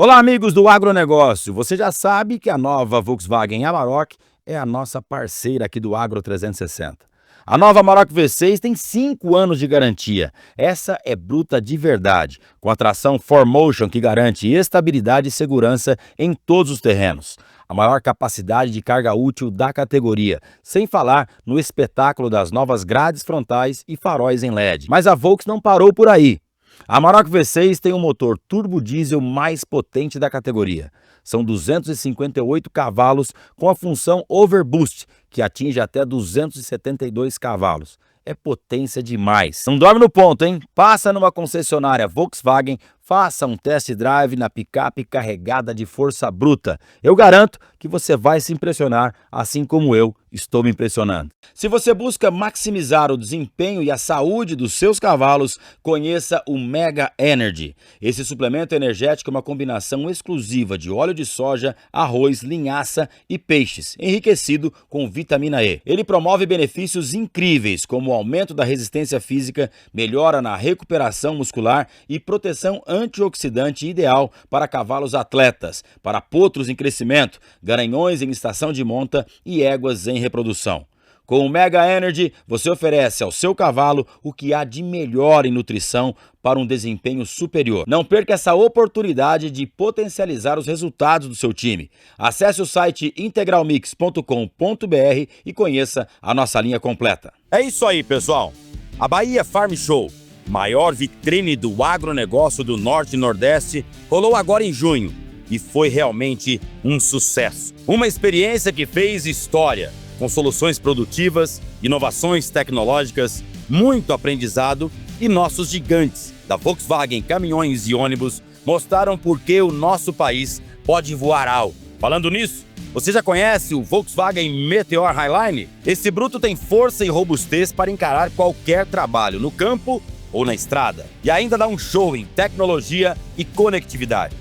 Olá, amigos do agronegócio. Você já sabe que a nova Volkswagen Amarok é a nossa parceira aqui do Agro 360. A nova Amarok V6 tem 5 anos de garantia. Essa é bruta de verdade, com a tração 4Motion que garante estabilidade e segurança em todos os terrenos. A maior capacidade de carga útil da categoria, sem falar no espetáculo das novas grades frontais e faróis em LED. Mas a Volks não parou por aí. A Amarok V6 tem o motor turbo diesel mais potente da categoria. São 258 cavalos com a função Overboost, que atinge até 272 cavalos. É potência demais. Não dorme no ponto, hein? Passa numa concessionária Volkswagen, faça um test drive na picape carregada de força bruta. Eu garanto que você vai se impressionar, assim como eu estou me impressionando. Se você busca maximizar o desempenho e a saúde dos seus cavalos, conheça o Mega Energy. Esse suplemento energético é uma combinação exclusiva de óleo de soja, arroz, linhaça e peixes, enriquecido com vitamina E. Ele promove benefícios incríveis, como o aumento da resistência física, melhora na recuperação muscular e proteção antioxidante ideal para cavalos atletas, para potros em crescimento, garanhões em estação de monta e éguas em reprodução. Com o Mega Energy, você oferece ao seu cavalo o que há de melhor em nutrição para um desempenho superior. Não perca essa oportunidade de potencializar os resultados do seu time. Acesse o site integralmix.com.br e conheça a nossa linha completa. É isso aí, pessoal. A Bahia Farm Show, maior vitrine do agronegócio do Norte e Nordeste, rolou agora em junho e foi realmente um sucesso. Uma experiência que fez história, com soluções produtivas, inovações tecnológicas, muito aprendizado e nossos gigantes da Volkswagen Caminhões e Ônibus mostraram por que o nosso país pode voar alto. Falando nisso, você já conhece o Volkswagen Meteor Highline? Esse bruto tem força e robustez para encarar qualquer trabalho no campo ou na estrada. E ainda dá um show em tecnologia e conectividade.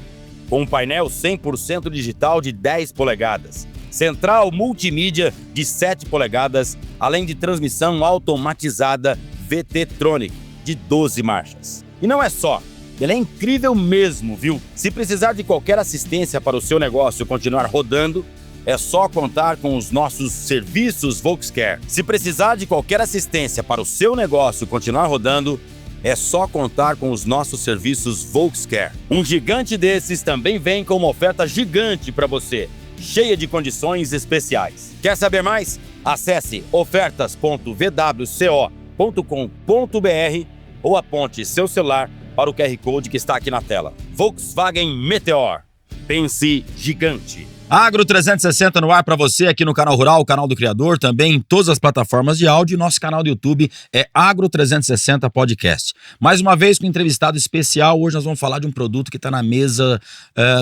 Com um painel 100% digital de 10 polegadas, central multimídia de 7 polegadas, além de transmissão automatizada VT-Tronic de 12 marchas. E não é só, ele é incrível mesmo, viu? Se precisar de qualquer assistência para o seu negócio continuar rodando, é só contar com os nossos serviços Volkscare. Se precisar de qualquer assistência para o seu negócio continuar rodando, é só contar com os nossos serviços Volkscare. Um gigante desses também vem com uma oferta gigante para você, cheia de condições especiais. Quer saber mais? Acesse ofertas.vwco.com.br ou aponte seu celular para o QR Code que está aqui na tela. Volkswagen Meteor. Pense gigante. Agro 360 no ar para você aqui no Canal Rural, o canal do Criador, também em todas as plataformas de áudio. Nosso canal do YouTube é Agro 360 Podcast. Mais uma vez com um entrevistado especial, hoje nós vamos falar de um produto que está na mesa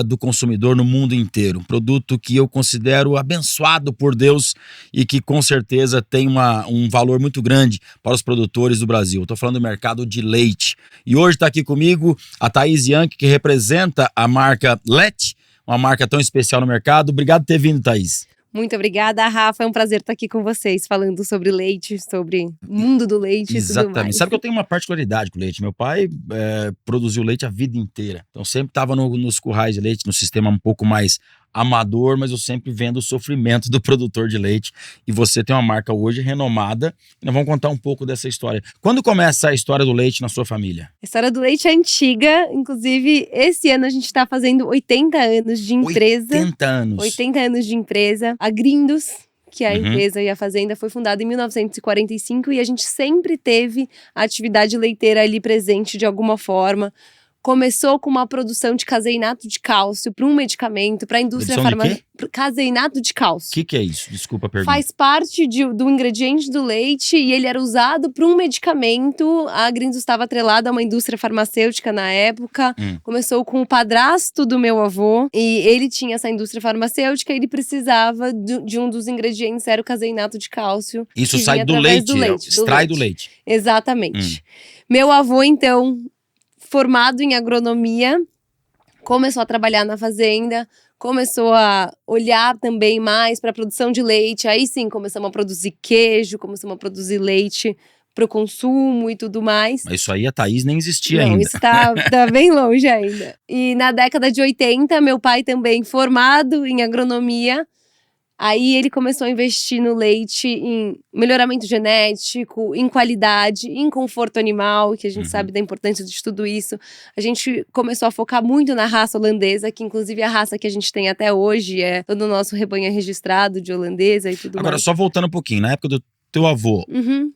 do consumidor no mundo inteiro. Um produto que eu considero abençoado por Deus e que com certeza tem um valor muito grande para os produtores do Brasil. Estou falando do mercado de leite. E hoje está aqui comigo a Thaís Yankee, que representa a marca Lete, uma marca tão especial no mercado. Obrigado por ter vindo, Thaís. Muito obrigada, Rafa. É um prazer estar aqui com vocês, falando sobre leite, sobre o mundo do leite. Exatamente. E tudo mais. Sabe que eu tenho uma particularidade com o leite. Meu pai produziu leite a vida inteira. Então sempre estava nos currais de leite, no sistema um pouco mais amador, mas eu sempre vendo o sofrimento do produtor de leite. E você tem uma marca hoje renomada. Nós vamos contar um pouco dessa história. Quando começa a história do leite na sua família? A história do leite é antiga. Inclusive, esse ano a gente está fazendo 80 anos de empresa. 80 anos. 80 anos de empresa. A Grindos, que é a empresa e a fazenda, foi fundada em 1945 e a gente sempre teve a atividade leiteira ali presente de alguma forma. Começou com uma produção de caseinato de cálcio para um medicamento, para a indústria farmacêutica. Caseinato de cálcio. O que é isso? Desculpa a pergunta. Faz parte do ingrediente do leite e ele era usado para um medicamento. A Grindos estava atrelada a uma indústria farmacêutica na época. Começou com o padrasto do meu avô e ele tinha essa indústria farmacêutica e ele precisava de um dos ingredientes, era o caseinato de cálcio. Isso sai do leite, extrai do leite. Exatamente. Meu avô, então, formado em agronomia, começou a trabalhar na fazenda, começou a olhar também mais para a produção de leite. Aí sim, começamos a produzir queijo, começamos a produzir leite pro consumo e tudo mais. Mas isso aí a Thaís nem existia Não, ainda. isso tá bem longe ainda. E na década de 80, meu pai também formado em agronomia, aí ele começou a investir no leite em melhoramento genético, em qualidade, em conforto animal, que a gente sabe da importância de tudo isso. A gente começou a focar muito na raça holandesa, que inclusive a raça que a gente tem até hoje, todo o nosso rebanho é registrado de holandesa e tudo Agora, mais. só voltando um pouquinho, na época do teu avô, Uhum.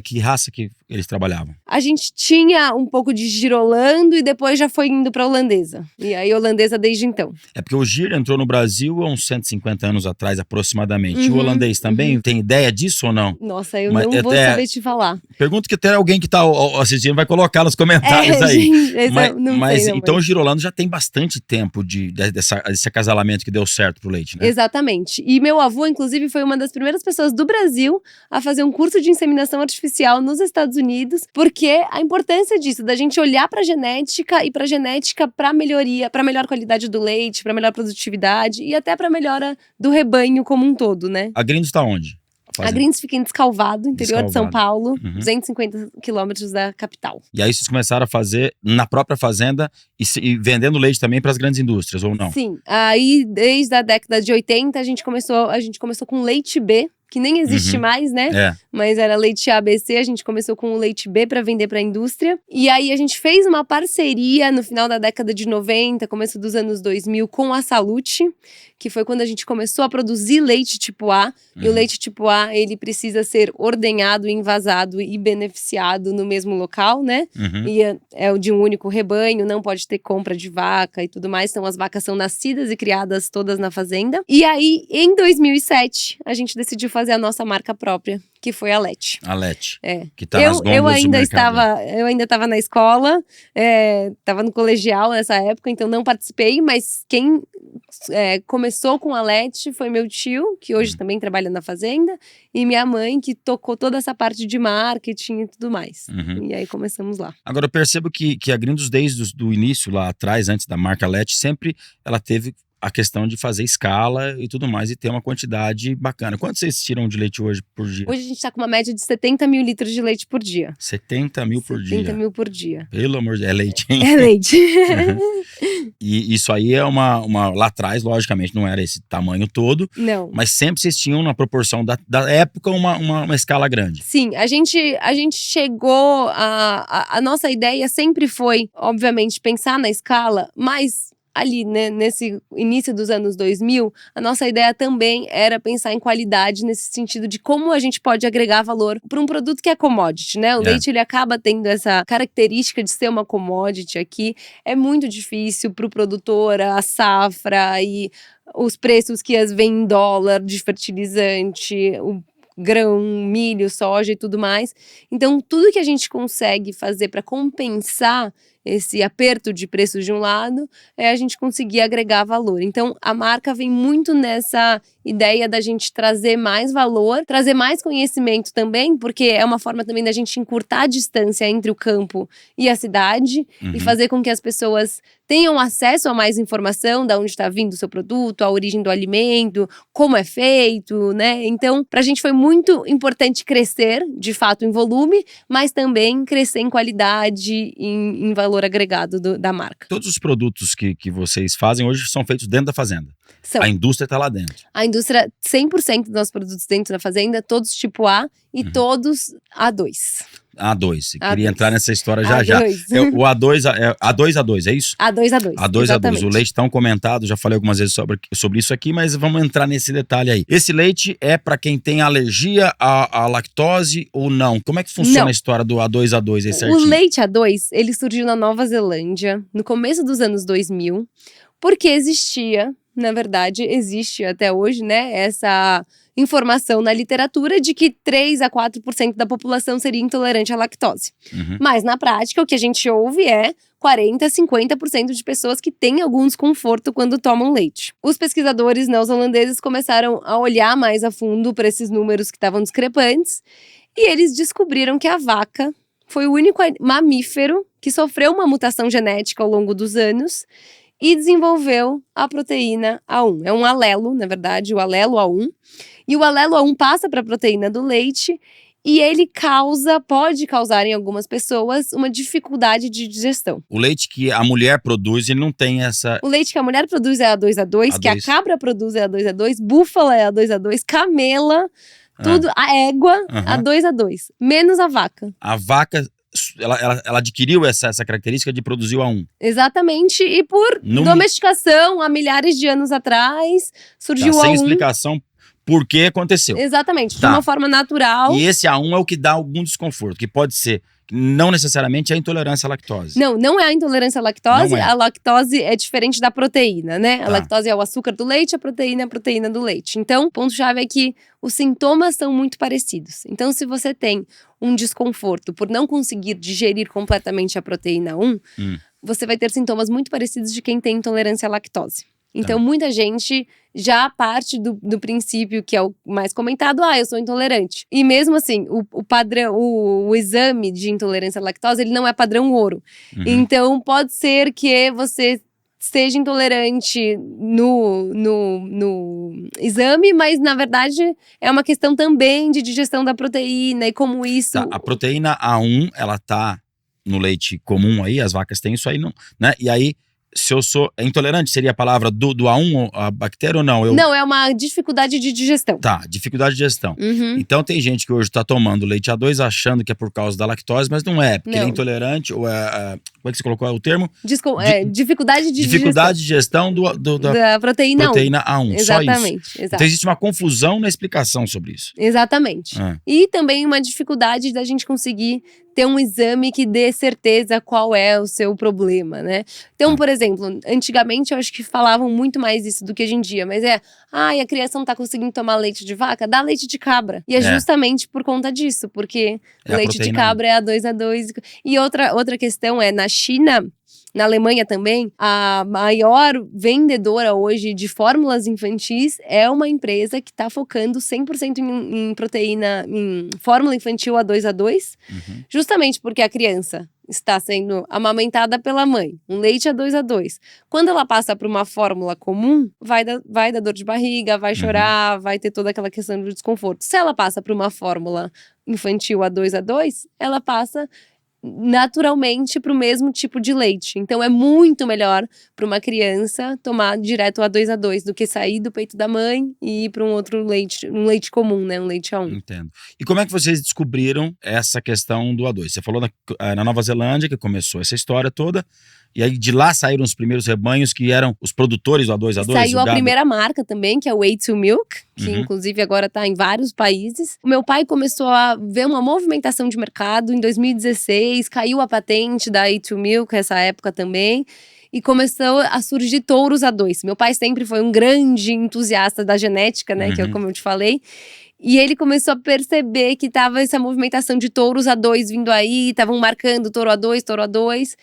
que raça que eles trabalhavam? A gente tinha um pouco de girolando e depois já foi indo pra holandesa. E aí holandesa desde então. É porque o giro entrou no Brasil há uns 150 anos atrás, aproximadamente. E o Uhum, holandês também tem ideia disso ou não? Nossa, eu Mas não vou até- saber te falar. Pergunto que até alguém que tá assistindo vai colocar nos comentários aí. Gente, esse eu não Mas sei, não, então o girolando já tem bastante tempo desse acasalamento que deu certo pro leite, né? Exatamente. E meu avô, inclusive, foi uma das primeiras pessoas do Brasil a fazer um curso de inseminação artificial nos Estados Unidos, porque a importância disso, da gente olhar pra genética e pra genética pra melhoria, pra melhor qualidade do leite, pra melhor produtividade e até pra melhora do rebanho como um todo, né? A Grindos tá onde? A Grinds fica em Descalvado, interior de São Descalvado. Paulo, Uhum. 250 quilômetros da capital. E aí vocês começaram a fazer na própria fazenda e vendendo leite também para as grandes indústrias, ou não? Sim, aí desde a década de 80 a gente começou com leite B, que nem existe mais, né? É. Mas era leite ABC, a gente começou com o leite B para vender para a indústria. E aí a gente fez uma parceria no final da década de 90, começo dos anos 2000, com a Salute, que foi quando a gente começou a produzir leite tipo A. E o leite tipo A, ele precisa ser ordenhado, envasado e beneficiado no mesmo local, né? E é o de um único rebanho, não pode ter compra de vaca e tudo mais. Então as vacas são nascidas e criadas todas na fazenda. E aí, em 2007, a gente decidiu fazer a nossa marca própria, que foi a Lete. A Lete. É. Que tá nas gôndolas do mercado. Eu ainda estava na escola, estava no colegial nessa época, então não participei, mas quem começou com a Lete foi meu tio, que hoje também trabalha na fazenda, e minha mãe, que tocou toda essa parte de marketing e tudo mais. E aí começamos lá. Agora eu percebo que a Grindos, desde o início lá atrás, antes da marca Lete, sempre ela teve a questão de fazer escala e tudo mais e ter uma quantidade bacana. Quanto vocês tiram de leite hoje por dia? Hoje a gente tá com uma média de 70 mil litros de leite por dia. 70 mil por dia. 70 mil por dia. Pelo amor de Deus, é leite, hein? É leite. E isso aí é lá atrás, logicamente, não era esse tamanho todo, Não. mas sempre vocês tinham, na proporção da época, uma escala grande. Sim, a gente chegou a nossa ideia sempre foi, obviamente, pensar na escala, mas ali, né, nesse início dos anos 2000, a nossa ideia também era pensar em qualidade nesse sentido de como a gente pode agregar valor para um produto que é commodity, né? O leite, ele acaba tendo essa característica de ser uma commodity aqui. É muito difícil para o produtor, a safra e os preços que as vêm em dólar de fertilizante, o grão, milho, soja e tudo mais. Então, tudo que a gente consegue fazer para compensar esse aperto de preços de um lado, é a gente conseguir agregar valor. Então, a marca vem muito nessa ideia da gente trazer mais valor, trazer mais conhecimento também, porque é uma forma também da gente encurtar a distância entre o campo e a cidade e fazer com que as pessoas tenham acesso a mais informação de onde está vindo o seu produto, a origem do alimento, como é feito, né? Então, pra gente foi muito importante crescer, de fato, em volume, mas também crescer em qualidade, em valor agregado da marca. Todos os produtos que vocês fazem hoje são feitos dentro da fazenda. São. A indústria está lá dentro. A indústria, 100% dos nossos produtos dentro da fazenda, todos tipo A e todos A2. A2. A2. Queria entrar nessa história já. A2. O A2, é isso? A2. A2. O leite tão comentado, já falei algumas vezes sobre isso aqui, mas vamos entrar nesse detalhe aí. Esse leite é para quem tem alergia à lactose ou não? Como é que funciona a história do A2 aí certinho? O leite A2, ele surgiu na Nova Zelândia, no começo dos anos 2000, porque existia, na verdade, existe até hoje, né, essa informação na literatura de que 3 a 4% da população seria intolerante à lactose. Mas, na prática, o que a gente ouve é 40 a 50% de pessoas que têm algum desconforto quando tomam leite. Os pesquisadores neozelandeses começaram a olhar mais a fundo para esses números que estavam discrepantes e eles descobriram que a vaca foi o único mamífero que sofreu uma mutação genética ao longo dos anos e desenvolveu a proteína A1. É um alelo, na verdade, o alelo A1. E o alelo A1 passa para a proteína do leite e ele pode causar em algumas pessoas uma dificuldade de digestão. O leite que a mulher produz, ele não tem essa... O leite que a mulher produz é A2A2, que a A2. cabra produz é A2A2, búfala é A2A2, camela, tudo, a égua, Aham. A2A2, menos a vaca. A vaca, ela adquiriu essa característica de produzir o A1. Exatamente, e por domesticação, há milhares de anos atrás, surgiu o Sem A1. explicação por que aconteceu. Exatamente, de Tá. uma forma natural. E esse A1 é o que dá algum desconforto, que pode ser, não necessariamente, a intolerância à lactose. Não é a intolerância à lactose. Não é. A lactose é diferente da proteína, né? Tá. A lactose é o açúcar do leite, a proteína é a proteína do leite. Então, o ponto-chave é que os sintomas são muito parecidos. Então, se você tem um desconforto por não conseguir digerir completamente a proteína 1, você vai ter sintomas muito parecidos de quem tem intolerância à lactose. Então, muita gente já parte do princípio, que é o mais comentado, eu sou intolerante. E mesmo assim, o padrão, o exame de intolerância à lactose, ele não é padrão ouro. Então, pode ser que você seja intolerante no exame, mas na verdade é uma questão também de digestão da proteína e como isso... Tá, a proteína A1, ela tá no leite comum aí, as vacas têm isso aí, não, né? E aí, se eu sou intolerante, seria a palavra do A1, a bactéria ou não? Não, é uma dificuldade de digestão. Tá, dificuldade de digestão. Então tem gente que hoje tá tomando leite A2 achando que é por causa da lactose, mas não é, porque ele é intolerante, ou como é que você colocou o termo? Dificuldade de Dificuldade de digestão da proteína A1, Exatamente, só isso. exato. Então existe uma confusão na explicação sobre isso. Exatamente. E também uma dificuldade da gente conseguir ter um exame que dê certeza qual é o seu problema, né? Então, por exemplo, antigamente eu acho que falavam muito mais isso do que hoje em dia, mas a criança não tá conseguindo tomar leite de vaca, dá leite de cabra. E é justamente por conta disso, porque o leite de cabra é A2A2. E outra questão na China, na Alemanha também, a maior vendedora hoje de fórmulas infantis é uma empresa que está focando 100% em proteína, em fórmula infantil A2A2, justamente porque a criança está sendo amamentada pela mãe, um leite A2A2. Quando ela passa para uma fórmula comum, vai dar dor de barriga, vai chorar, vai ter toda aquela questão do desconforto. Se ela passa para uma fórmula infantil A2A2, ela passa naturalmente para o mesmo tipo de leite. Então é muito melhor para uma criança tomar direto A2A2 do que sair do peito da mãe e ir para um outro leite, um leite comum, né? Um leite A1. Entendo. E como é que vocês descobriram essa questão do A2? Você falou na Nova Zelândia que começou essa história toda, e aí de lá saíram os primeiros rebanhos que eram os produtores do A2A2? Saiu a primeira marca também, que é o A2 Milk, que inclusive agora está em vários países. O meu pai começou a ver uma movimentação de mercado em 2016, caiu a patente da A2 Milk essa época também. E começou a surgir touros A2. Meu pai sempre foi um grande entusiasta da genética, né? Que é como eu te falei. E ele começou a perceber que tava essa movimentação de touros A2 vindo aí, estavam marcando touro A2, touro A2.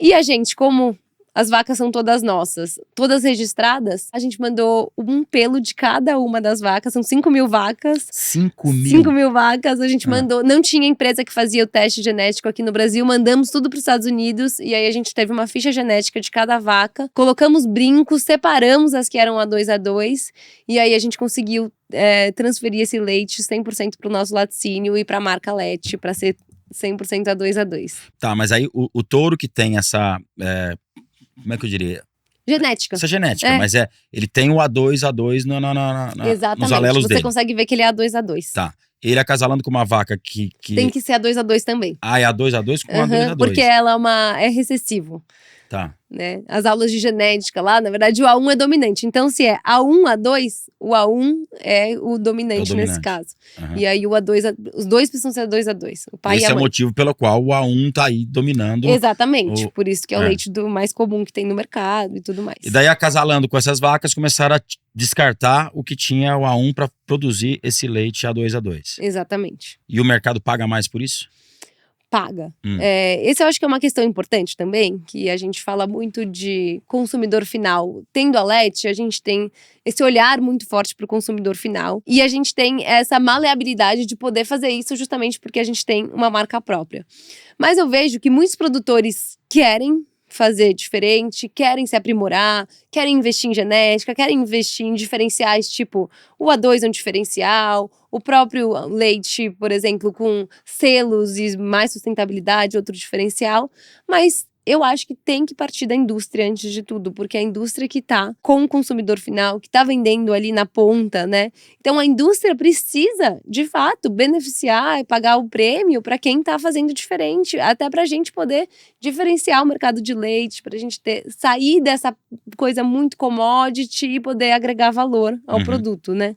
E a gente, como as vacas são todas nossas, todas registradas, a gente mandou um pelo de cada uma das vacas, são 5.000 vacas. 5.000? 5.000 vacas, a gente mandou, não tinha empresa que fazia o teste genético aqui no Brasil, mandamos tudo para os Estados Unidos, e aí a gente teve uma ficha genética de cada vaca, colocamos brincos, separamos as que eram A2A2, e aí a gente conseguiu transferir esse leite 100% para o nosso laticínio e para a marca Lete, para ser 100% A2A2. Tá, mas aí o touro que tem essa, como é que eu diria? Genética. Essa genética, mas ele tem o A2A2 nos alelos dele. Você consegue ver que ele é A2A2. Tá. Ele acasalando com uma vaca que... Tem que ser A2A2 também. Ah, é A2A2 com A2A2. Porque ela é recessivo. Tá. Né? As aulas de genética lá, na verdade, o A1 é dominante. Então, se é A1, A2, o A1 é o dominante nesse caso. E aí o A2, os dois precisam ser A2A2. O pai Esse e a mãe. É o motivo pelo qual o A1 tá aí dominando. Exatamente. Por isso que é o leite mais comum que tem no mercado e tudo mais. E daí, acasalando com essas vacas, começaram a descartar o que tinha o A1 para produzir esse leite A2A2. Exatamente. E o mercado paga mais por isso? Paga. Esse eu acho que é uma questão importante também, que a gente fala muito de consumidor final. Tendo a Lete, a gente tem esse olhar muito forte para o consumidor final. E a gente tem essa maleabilidade de poder fazer isso justamente porque a gente tem uma marca própria. Mas eu vejo que muitos produtores querem fazer diferente, querem se aprimorar, querem investir em genética, querem investir em diferenciais, tipo o A2 é um diferencial, o próprio leite, por exemplo, com selos e mais sustentabilidade, outro diferencial, mas eu acho que tem que partir da indústria antes de tudo, porque é a indústria que tá com o consumidor final, que tá vendendo ali na ponta, né? Então a indústria precisa, de fato, beneficiar e pagar o prêmio para quem tá fazendo diferente, até pra gente poder diferenciar o mercado de leite, pra gente sair dessa coisa muito commodity e poder agregar valor ao produto, né?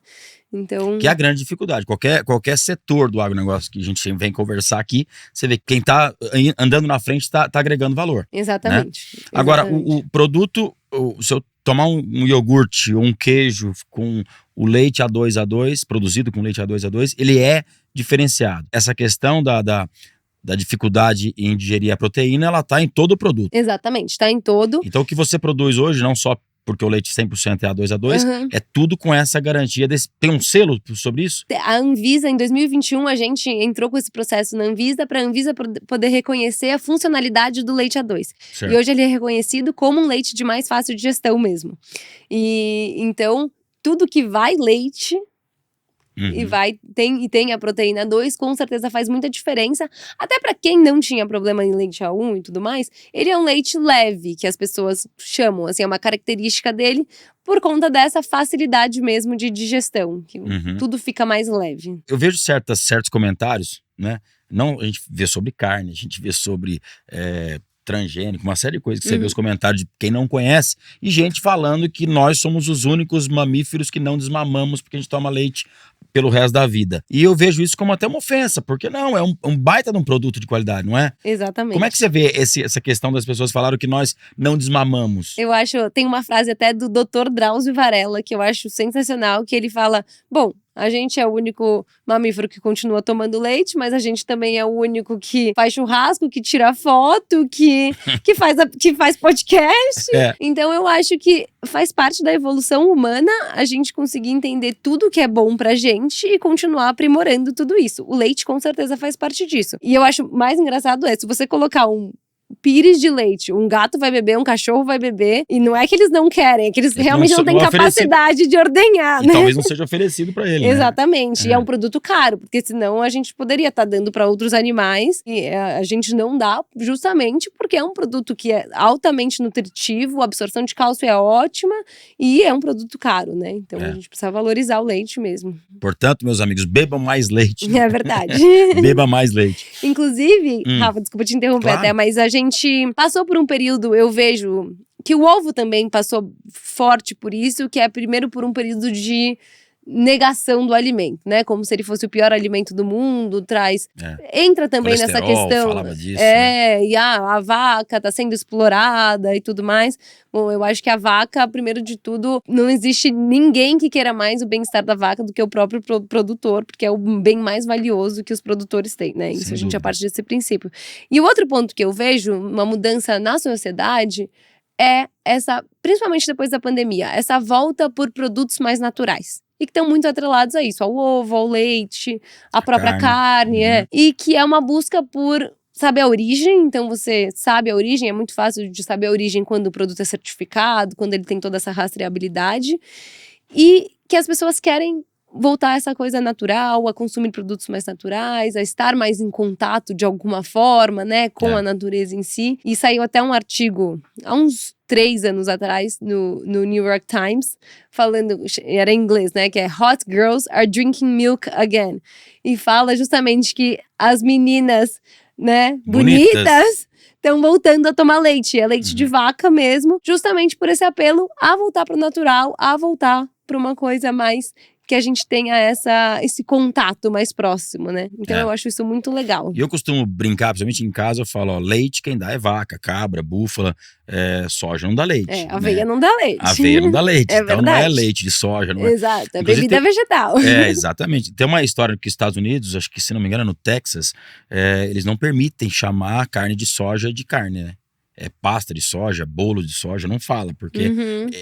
Então... Que é a grande dificuldade. Qualquer setor do agronegócio que a gente vem conversar aqui, você vê que quem está andando na frente está agregando valor. Exatamente. Né? Agora, o produto, se eu tomar um iogurte ou um queijo com o leite A2A2, produzido com leite A2A2, ele é diferenciado. Essa questão da dificuldade em digerir a proteína, ela está em todo o produto. Exatamente, está em todo. Então, o que você produz hoje, não só porque o leite 100% é A2A2, é tudo com essa garantia. Tem um selo sobre isso? A Anvisa, em 2021, a gente entrou com esse processo na Anvisa para a Anvisa poder reconhecer a funcionalidade do leite A2. Certo. E hoje ele é reconhecido como um leite de mais fácil digestão mesmo. E então, tudo que vai leite... E tem a proteína 2, com certeza faz muita diferença. Até para quem não tinha problema em leite A1 e tudo mais, ele é um leite leve, que as pessoas chamam, assim, é uma característica dele por conta dessa facilidade mesmo de digestão, que tudo fica mais leve. Eu vejo certos comentários, né? Não, a gente vê sobre carne, a gente vê sobre transgênico, uma série de coisas que você vê os comentários de quem não conhece, e gente falando que nós somos os únicos mamíferos que não desmamamos porque a gente toma leite pelo resto da vida. E eu vejo isso como até uma ofensa, porque não, é um baita de um produto de qualidade, não é? Exatamente. Como é que você vê essa questão das pessoas falaram que nós não desmamamos? Eu acho, tem uma frase até do Dr. Drauzio Varella, que eu acho sensacional, que ele fala, bom, a gente é o único mamífero que continua tomando leite, mas a gente também é o único que faz churrasco, que tira foto, que faz podcast. Então eu acho que faz parte da evolução humana a gente conseguir entender tudo que é bom pra gente e continuar aprimorando tudo isso. O leite com certeza faz parte disso. E eu acho mais engraçado se você colocar um pires de leite, um gato vai beber, um cachorro vai beber, e não é que eles não querem, é que eles realmente não têm capacidade de ordenhar, e né? Talvez não seja oferecido para ele, Exatamente, e é um produto caro, porque senão a gente poderia estar dando para outros animais, e a gente não dá justamente porque é um produto que é altamente nutritivo, a absorção de cálcio é ótima, e é um produto caro, né? Então a gente precisa valorizar o leite mesmo. Portanto, meus amigos, bebam mais leite. É verdade. Beba mais leite. Inclusive, Rafa, desculpa te interromper até, mas a gente passou por um período, eu vejo que o ovo também passou forte por isso, que é primeiro por um período de negação do alimento, né? Como se ele fosse o pior alimento do mundo, entra também nessa questão. Falava disso, né? E a vaca tá sendo explorada e tudo mais. Bom, eu acho que a vaca, primeiro de tudo, não existe ninguém que queira mais o bem-estar da vaca do que o próprio produtor, porque é o bem mais valioso que os produtores têm, né? Isso a gente parte desse princípio. E o outro ponto que eu vejo, uma mudança na sociedade, é essa, principalmente depois da pandemia, essa volta por produtos mais naturais. E que estão muito atrelados a isso, ao ovo, ao leite, à própria carne. E que é uma busca por saber a origem. Então você sabe a origem, é muito fácil de saber a origem quando o produto é certificado, quando ele tem toda essa rastreabilidade. E que as pessoas querem voltar a essa coisa natural, a consumir produtos mais naturais, a estar mais em contato de alguma forma, né, com a natureza em si. E saiu até um artigo há uns 3 anos atrás no New York Times, falando, era em inglês, né, que é Hot Girls Are Drinking Milk Again. E fala justamente que as meninas, né, bonitas estão voltando a tomar leite, é leite de vaca mesmo, justamente por esse apelo a voltar para o natural, a voltar para uma coisa mais que a gente tenha esse contato mais próximo, né? Então eu acho isso muito legal. E eu costumo brincar, principalmente em casa, eu falo, leite quem dá é vaca, cabra, búfala, soja não dá leite. Aveia não dá leite. Aveia não dá leite, então verdade. Não é leite de soja. Não Exato, é bebida vegetal. Exatamente. Tem uma história que os Estados Unidos, acho que se não me engano no Texas, eles não permitem chamar carne de soja de carne, né? É pasta de soja, bolo de soja, não fala, porque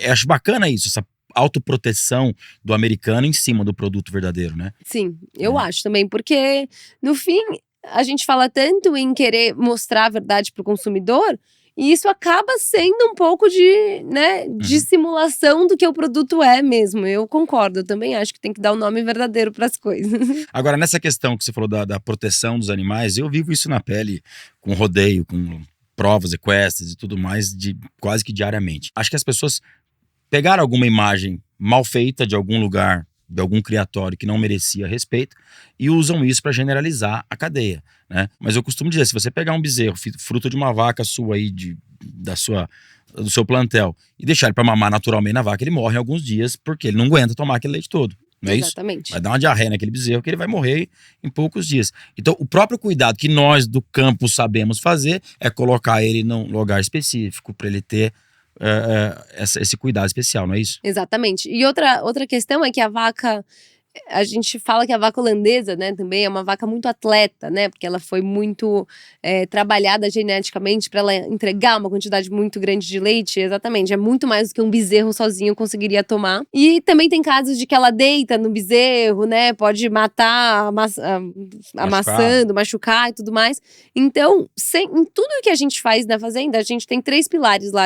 eu acho bacana isso, essa autoproteção do americano em cima do produto verdadeiro, né? Sim, eu acho também, porque no fim a gente fala tanto em querer mostrar a verdade para o consumidor E isso acaba sendo um pouco de, né, de simulação do que o produto é mesmo. Eu concordo, eu também acho que tem que dar o nome verdadeiro para as coisas. Agora, nessa questão que você falou da proteção dos animais, eu vivo isso na pele, com rodeio, com provas, equestres e tudo mais, quase que diariamente. Acho que as pessoas pegaram alguma imagem mal feita de algum lugar, de algum criatório que não merecia respeito e usam isso para generalizar a cadeia, né? Mas eu costumo dizer, se você pegar um bezerro, fruto de uma vaca sua aí, do seu plantel, e deixar ele para mamar naturalmente na vaca, ele morre em alguns dias porque ele não aguenta tomar aquele leite todo. Não é isso? Exatamente. Vai dar uma diarreia naquele bezerro que ele vai morrer em poucos dias. Então, o próprio cuidado que nós do campo sabemos fazer é colocar ele num lugar específico para ele ter esse cuidado especial, não é isso? Exatamente. E outra questão é que a vaca, a gente fala que a vaca holandesa, né, também é uma vaca muito atleta, né, porque ela foi muito trabalhada geneticamente para ela entregar uma quantidade muito grande de leite. Exatamente, é muito mais do que um bezerro sozinho conseguiria tomar. E também tem casos de que ela deita no bezerro, né, pode matar, amassando, machucar e tudo mais. Então, em tudo que a gente faz na fazenda, a gente tem 3 pilares lá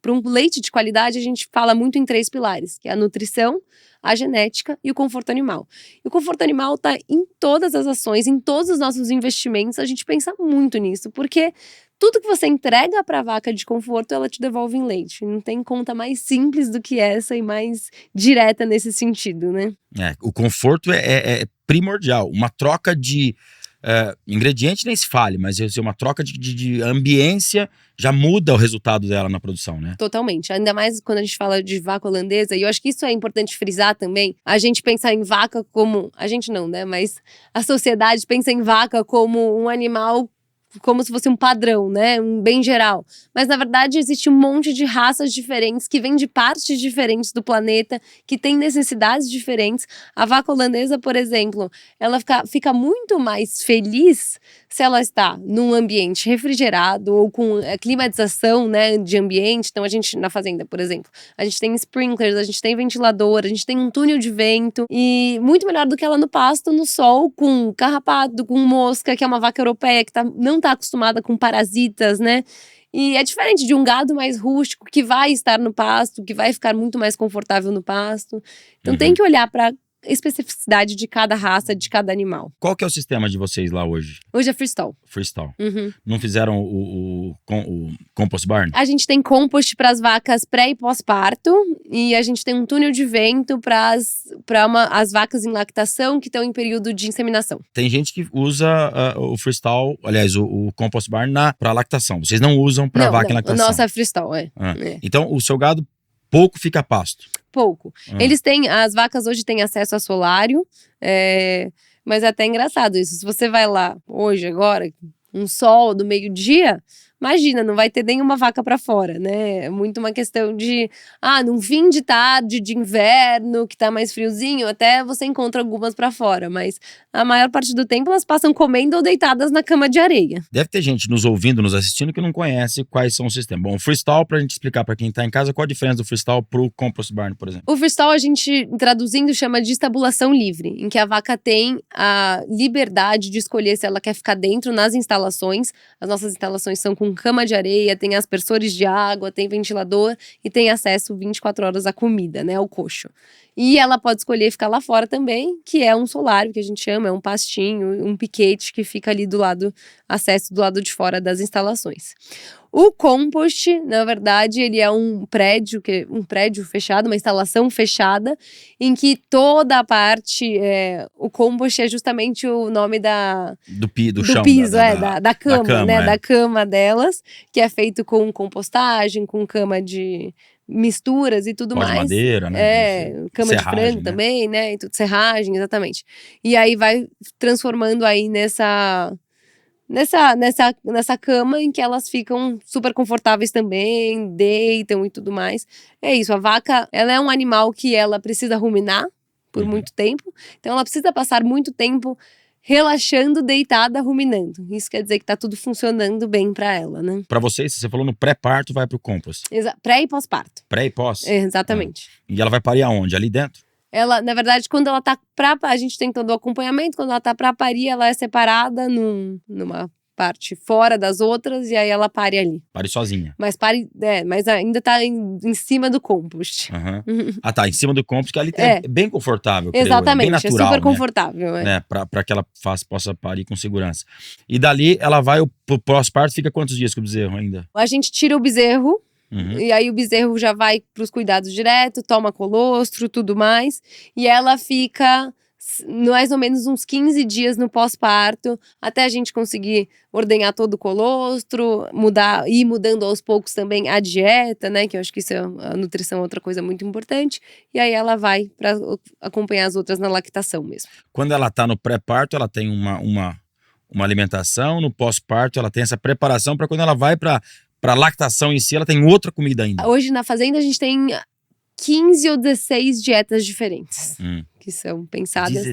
para um leite de qualidade, a gente fala muito em 3 pilares, que é a nutrição, a genética e o conforto animal. E o conforto animal está em todas as ações, em todos os nossos investimentos, a gente pensa muito nisso, porque tudo que você entrega para a vaca de conforto, ela te devolve em leite. Não tem conta mais simples do que essa e mais direta nesse sentido, né? O conforto é primordial. Uma troca de ingrediente nem se fale, mas uma troca de ambiência já muda o resultado dela na produção, né? Totalmente, ainda mais quando a gente fala de vaca holandesa, e eu acho que isso é importante frisar também, a gente pensa em vaca como, a gente não, né, mas a sociedade pensa em vaca como um animal, como se fosse um padrão, né, um bem geral. Mas na verdade existe um monte de raças diferentes que vêm de partes diferentes do planeta, que têm necessidades diferentes. A vaca holandesa, por exemplo, ela fica muito mais feliz se ela está num ambiente refrigerado ou com climatização, né, de ambiente. Então a gente, na fazenda, por exemplo, a gente tem sprinklers, a gente tem ventilador, a gente tem um túnel de vento, e muito melhor do que ela no pasto, no sol, com carrapato, com mosca, que é uma vaca europeia que não está acostumada com parasitas, né? E é diferente de um gado mais rústico que vai estar no pasto, que vai ficar muito mais confortável no pasto. Então tem que olhar para especificidade de cada raça, de cada animal. Qual que é o sistema de vocês lá hoje? Hoje é freestall. Freestall. Não fizeram o compost barn? A gente tem compost para as vacas pré e pós-parto, e a gente tem um túnel de vento para as vacas em lactação que estão em período de inseminação. Tem gente que usa o freestall, aliás, o compost barn para lactação. Vocês não usam para vaca em lactação? O nosso é freestall, Então, o seu gado pouco fica a pasto? Pouco. As vacas hoje têm acesso a solário, mas é até engraçado isso. Se você vai lá hoje, agora, um sol do meio-dia, imagina, não vai ter nenhuma vaca para fora, né? É muito uma questão de, num fim de tarde, de inverno, que tá mais friozinho, até você encontra algumas para fora, mas a maior parte do tempo elas passam comendo ou deitadas na cama de areia. Deve ter gente nos ouvindo, nos assistindo, que não conhece quais são os sistemas. Bom, o freestall, pra gente explicar para quem tá em casa, qual a diferença do freestall pro compost barn, por exemplo? O freestall a gente, traduzindo, chama de estabulação livre, em que a vaca tem a liberdade de escolher se ela quer ficar dentro nas instalações. As nossas instalações são com cama de areia, tem aspersores de água, tem ventilador e tem acesso 24 horas à comida, né, ao coxo. E ela pode escolher ficar lá fora também, que é um solário, que a gente chama, é um pastinho, um piquete que fica ali acesso do lado de fora das instalações. O compost, na verdade, ele é um prédio fechado, uma instalação fechada, em que toda a parte, o compost é justamente o nome do chão, piso, da cama, né? Da cama delas, que é feito com compostagem, com cama de misturas e tudo mais. De madeira, né? Cama de frango, né? Também, né? E tudo, serragem, exatamente. E aí vai transformando aí nessa cama em que elas ficam super confortáveis também, deitam e tudo mais. É isso, a vaca, ela é um animal que ela precisa ruminar por muito tempo, então ela precisa passar muito tempo relaxando, deitada, ruminando. Isso quer dizer que tá tudo funcionando bem para ela, né? Para vocês, você falou no pré-parto, vai pro compost. Pré e pós-parto. Pré e pós? Exatamente. E ela vai parir aonde? Ali dentro? Ela, na verdade, quando ela tá a gente tem todo o acompanhamento, quando ela tá pra parir, ela é separada numa parte fora das outras e aí ela pare ali. Pare sozinha. Mas mas ainda tá em cima do compost. Aham. Ah, tá, em cima do compost, que ali é bem confortável, creio eu, Exatamente, bem natural, é super confortável. Né? Pra que ela possa parir com segurança. E dali, ela vai, pro pós-parto, fica quantos dias com o bezerro ainda? A gente tira o bezerro, e aí o bezerro já vai pros cuidados direto, toma colostro, tudo mais, e ela fica mais ou menos uns 15 dias no pós-parto, até a gente conseguir ordenhar todo o colostro, ir mudando aos poucos também a dieta, né? Que eu acho que a nutrição é outra coisa muito importante. E aí ela vai para acompanhar as outras na lactação mesmo. Quando ela tá no pré-parto, ela tem uma alimentação, no pós-parto ela tem essa preparação para quando ela vai para lactação em si, ela tem outra comida ainda. Hoje na fazenda a gente tem 15 ou 16 dietas diferentes. Que são pensadas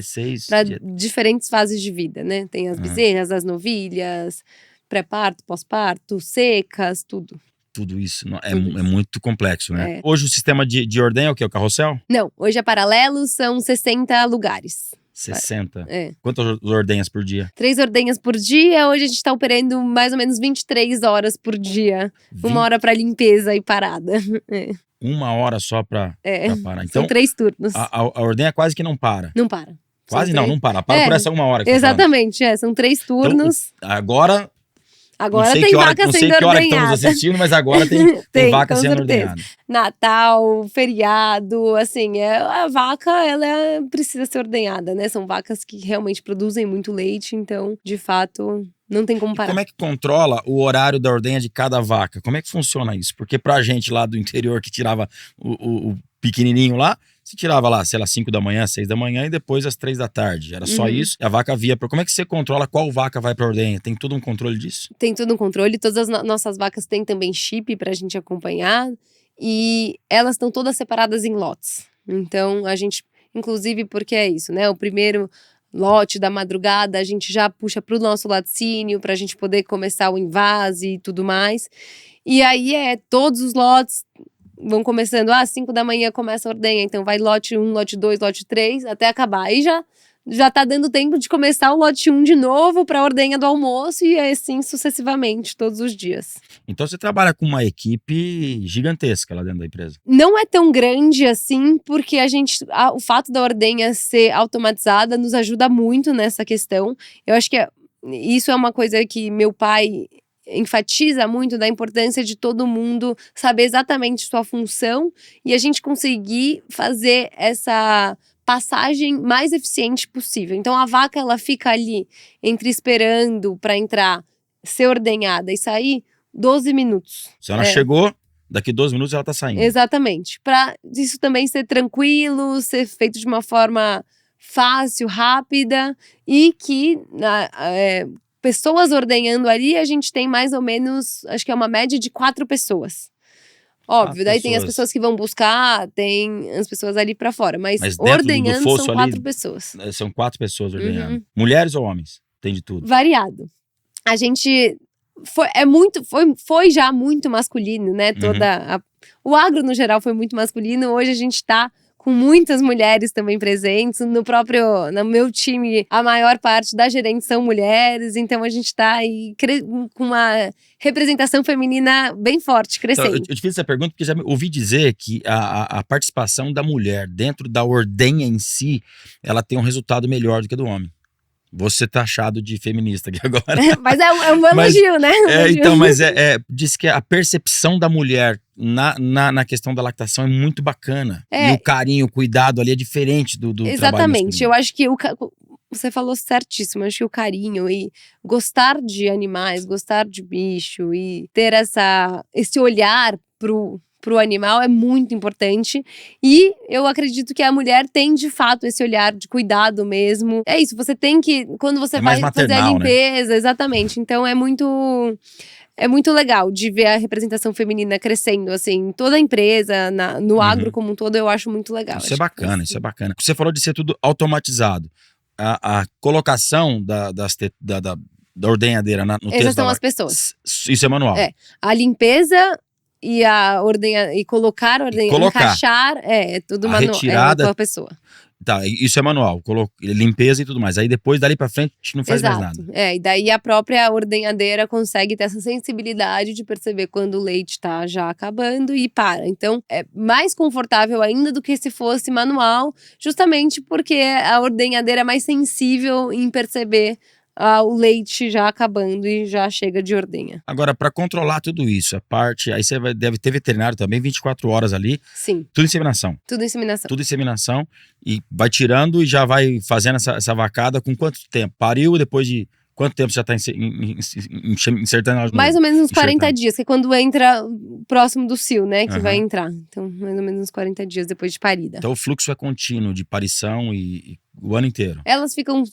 para diferentes fases de vida, né? Tem as bezerras, as novilhas, pré-parto, pós-parto, secas, tudo. Tudo isso é muito complexo, né? Hoje o sistema de ordenha é o quê? O carrossel? Não, hoje é paralelo, são 60 lugares. 60? Quantas ordenhas por dia? 3 ordenhas por dia. Hoje a gente tá operando mais ou menos 23 horas por dia. 1 hora para limpeza e parada. 1 hora só pra parar. Então, são 3 turnos. A ordenha quase que não para. Não para. Quase não para. Para por essa 1 hora que exatamente, são 3 turnos. Então, agora tem vaca sendo ordenhada. Não sei que hora que estamos assistindo, mas agora tem vaca sendo ordenhada. Natal, feriado, assim, a vaca, ela precisa ser ordenhada, né? São vacas que realmente produzem muito leite, então, de fato, não tem como parar. E como é que controla o horário da ordenha de cada vaca? Como é que funciona isso? Porque pra gente lá do interior que tirava o pequenininho lá, você tirava lá, sei lá, 5 da manhã, 6 da manhã e depois às 3 da tarde. Era só isso. E a vaca via. Como é que você controla qual vaca vai pra ordenha? Tem todo um controle disso? Tem todo um controle. Todas as nossas vacas têm também chip pra gente acompanhar. E elas estão todas separadas em lotes. Então, a gente, inclusive, porque é isso, né? O primeiro lote da madrugada, a gente já puxa pro nosso laticínio pra gente poder começar o invase e tudo mais. E aí, todos os lotes vão começando, 5 da manhã começa a ordenha, então vai lote 1, lote 2, lote 3, até acabar. Aí já tá dando tempo de começar o lote 1 de novo para a ordenha do almoço e assim sucessivamente, todos os dias. Então você trabalha com uma equipe gigantesca lá dentro da empresa? Não é tão grande assim, porque o fato da ordenha ser automatizada nos ajuda muito nessa questão. Eu acho que isso é uma coisa que meu pai enfatiza muito da importância de todo mundo saber exatamente sua função e a gente conseguir fazer essa passagem mais eficiente possível. Então a vaca ela fica ali entre esperando para entrar, ser ordenhada e sair 12 minutos. Se ela chegou, daqui 12 minutos ela tá saindo. Exatamente. Para isso também ser tranquilo, ser feito de uma forma fácil, rápida e que pessoas ordenhando ali, a gente tem mais ou menos, acho que é uma média de 4 pessoas. Óbvio, daí tem as pessoas que vão buscar, tem as pessoas ali pra fora, mas ordenhando do são 4 pessoas. São 4 pessoas ordenhando. Mulheres ou homens? Tem de tudo. Variado. A gente foi já muito masculino, né? O agro no geral foi muito masculino, hoje a gente tá com muitas mulheres também presentes. No meu time, a maior parte das gerentes são mulheres, então a gente tá aí com uma representação feminina bem forte, crescendo. Então, eu te fiz essa pergunta porque já ouvi dizer que a participação da mulher dentro da ordenha em si, ela tem um resultado melhor do que a do homem. Vou ser taxado de feminista aqui agora. Mas é um elogio, né? Então, mas diz que a percepção da mulher na questão da lactação é muito bacana. E o carinho, o cuidado ali é diferente do trabalho masculino. Exatamente. Eu acho que você falou certíssimo. Eu acho que o carinho e gostar de animais, gostar de bicho e ter esse olhar pro animal é muito importante. E eu acredito que a mulher tem, de fato, esse olhar de cuidado mesmo. É isso, você tem que... Quando você vai fazer a limpeza, né? Exatamente. Então é muito legal de ver a representação feminina crescendo, assim, toda a empresa, no agro como um todo, eu acho muito legal. Isso é bacana, isso é bacana. Você falou de ser tudo automatizado. A colocação da ordenhadeira no texto Essas são as pessoas. Isso é manual. A limpeza e a ordenha, e colocar a ordenha, encaixar, é tudo manual, com a pessoa. Tá, isso é manual, limpeza e tudo mais. Aí depois, dali pra frente, a gente não faz mais nada. E daí a própria ordenhadeira consegue ter essa sensibilidade de perceber quando o leite tá já acabando e para. Então, é mais confortável ainda do que se fosse manual, justamente porque a ordenhadeira é mais sensível em perceber o leite já acabando e já chega de ordenha. Agora, para controlar tudo isso, aí você deve ter veterinário também, 24 horas ali. Sim. Tudo inseminação. Tudo inseminação. Tudo inseminação. E vai tirando e já vai fazendo essa vacada com quanto tempo? Pariu, depois de quanto tempo você já está insertando ela de novo? Mais ou menos uns 40 dias, que é quando entra próximo do cio, né? Que vai entrar. Então, mais ou menos uns 40 dias depois de parida. Então, o fluxo é contínuo de parição e o ano inteiro. Elas ficam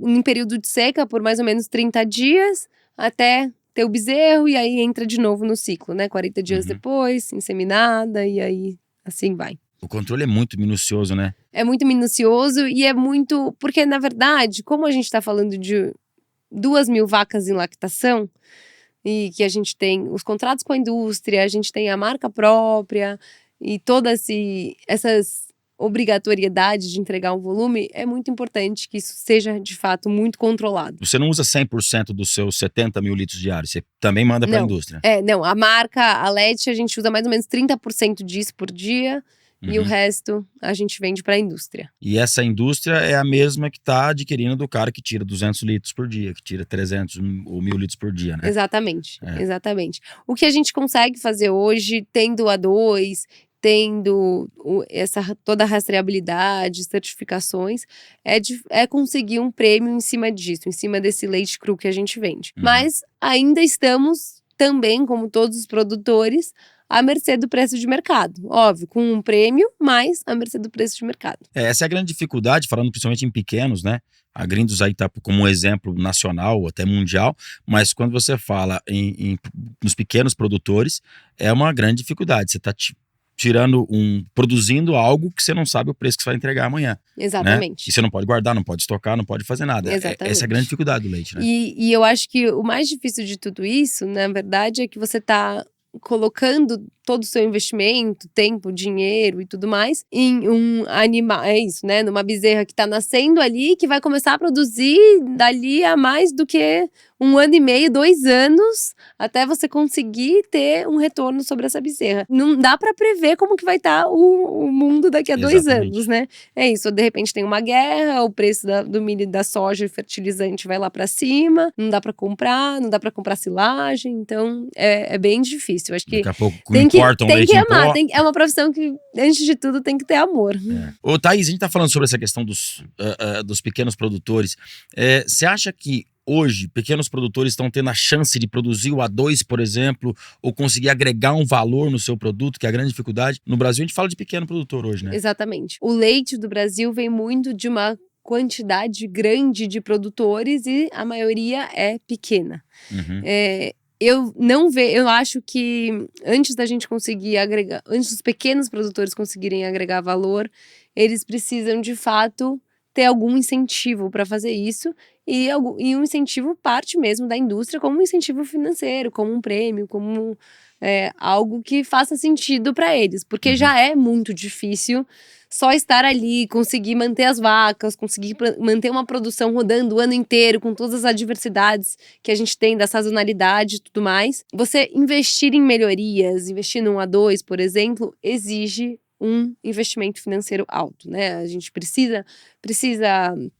em período de seca por mais ou menos 30 dias, até ter o bezerro, e aí entra de novo no ciclo, né? 40 dias depois, inseminada, e aí assim vai. O controle é muito minucioso, né? É muito minucioso e é muito... Porque, na verdade, como a gente está falando de 2.000 vacas em lactação, e que a gente tem os contratos com a indústria, a gente tem a marca própria, e todas essas obrigatoriedade de entregar um volume, é muito importante que isso seja, de fato, muito controlado. Você não usa 100% dos seus 70 mil litros diários, você também manda para a indústria. Não, a marca, a LET, a gente usa mais ou menos 30% disso por dia, e o resto a gente vende para a indústria. E essa indústria é a mesma que está adquirindo do cara que tira 200 litros por dia, que tira 300 ou 1.000 litros por dia, né? Exatamente, exatamente. O que a gente consegue fazer hoje, tendo A2, tendo toda a rastreabilidade, certificações, é conseguir um prêmio em cima disso, em cima desse leite cru que a gente vende. Mas ainda estamos também, como todos os produtores, à mercê do preço de mercado. Óbvio, com um prêmio, mas à mercê do preço de mercado. Essa é a grande dificuldade, falando principalmente em pequenos, né? A Grindos aí está como um exemplo nacional, até mundial, mas quando você fala nos pequenos produtores, é uma grande dificuldade. Você está produzindo algo que você não sabe o preço que você vai entregar amanhã. Exatamente. Né? E você não pode guardar, não pode estocar, não pode fazer nada. Exatamente. Essa é a grande dificuldade do leite, né? E eu acho que o mais difícil de tudo isso, na verdade, é que você está colocando todo o seu investimento, tempo, dinheiro e tudo mais, em um animal, é isso, né? Numa bezerra que tá nascendo ali, que vai começar a produzir dali a mais do que 1 ano e meio, 2 anos, até você conseguir ter um retorno sobre essa bezerra. Não dá para prever como que vai estar o mundo daqui a 2 anos, né? É isso, de repente tem uma guerra, o preço do milho e da soja e fertilizante vai lá para cima, não dá para comprar, não dá para comprar silagem, então é bem difícil. Eu acho que daqui a pouco tem que amar, é uma profissão que, antes de tudo, tem que ter amor. Ô, Thaís, a gente tá falando sobre essa questão dos pequenos produtores. Você acha que hoje pequenos produtores estão tendo a chance de produzir o A2, por exemplo, ou conseguir agregar um valor no seu produto, que é a grande dificuldade? No Brasil a gente fala de pequeno produtor hoje, né? Exatamente. O leite do Brasil vem muito de uma quantidade grande de produtores e a maioria é pequena. Eu acho que antes da gente conseguir agregar, antes dos pequenos produtores conseguirem agregar valor, eles precisam de fato ter algum incentivo para fazer isso, e um incentivo parte mesmo da indústria, como um incentivo financeiro, como um prêmio, como algo que faça sentido para eles, porque já é muito difícil só estar ali, conseguir manter as vacas, conseguir manter uma produção rodando o ano inteiro, com todas as adversidades que a gente tem da sazonalidade e tudo mais. Você investir em melhorias, investir num A2, por exemplo, exige um investimento financeiro alto, né? A gente precisa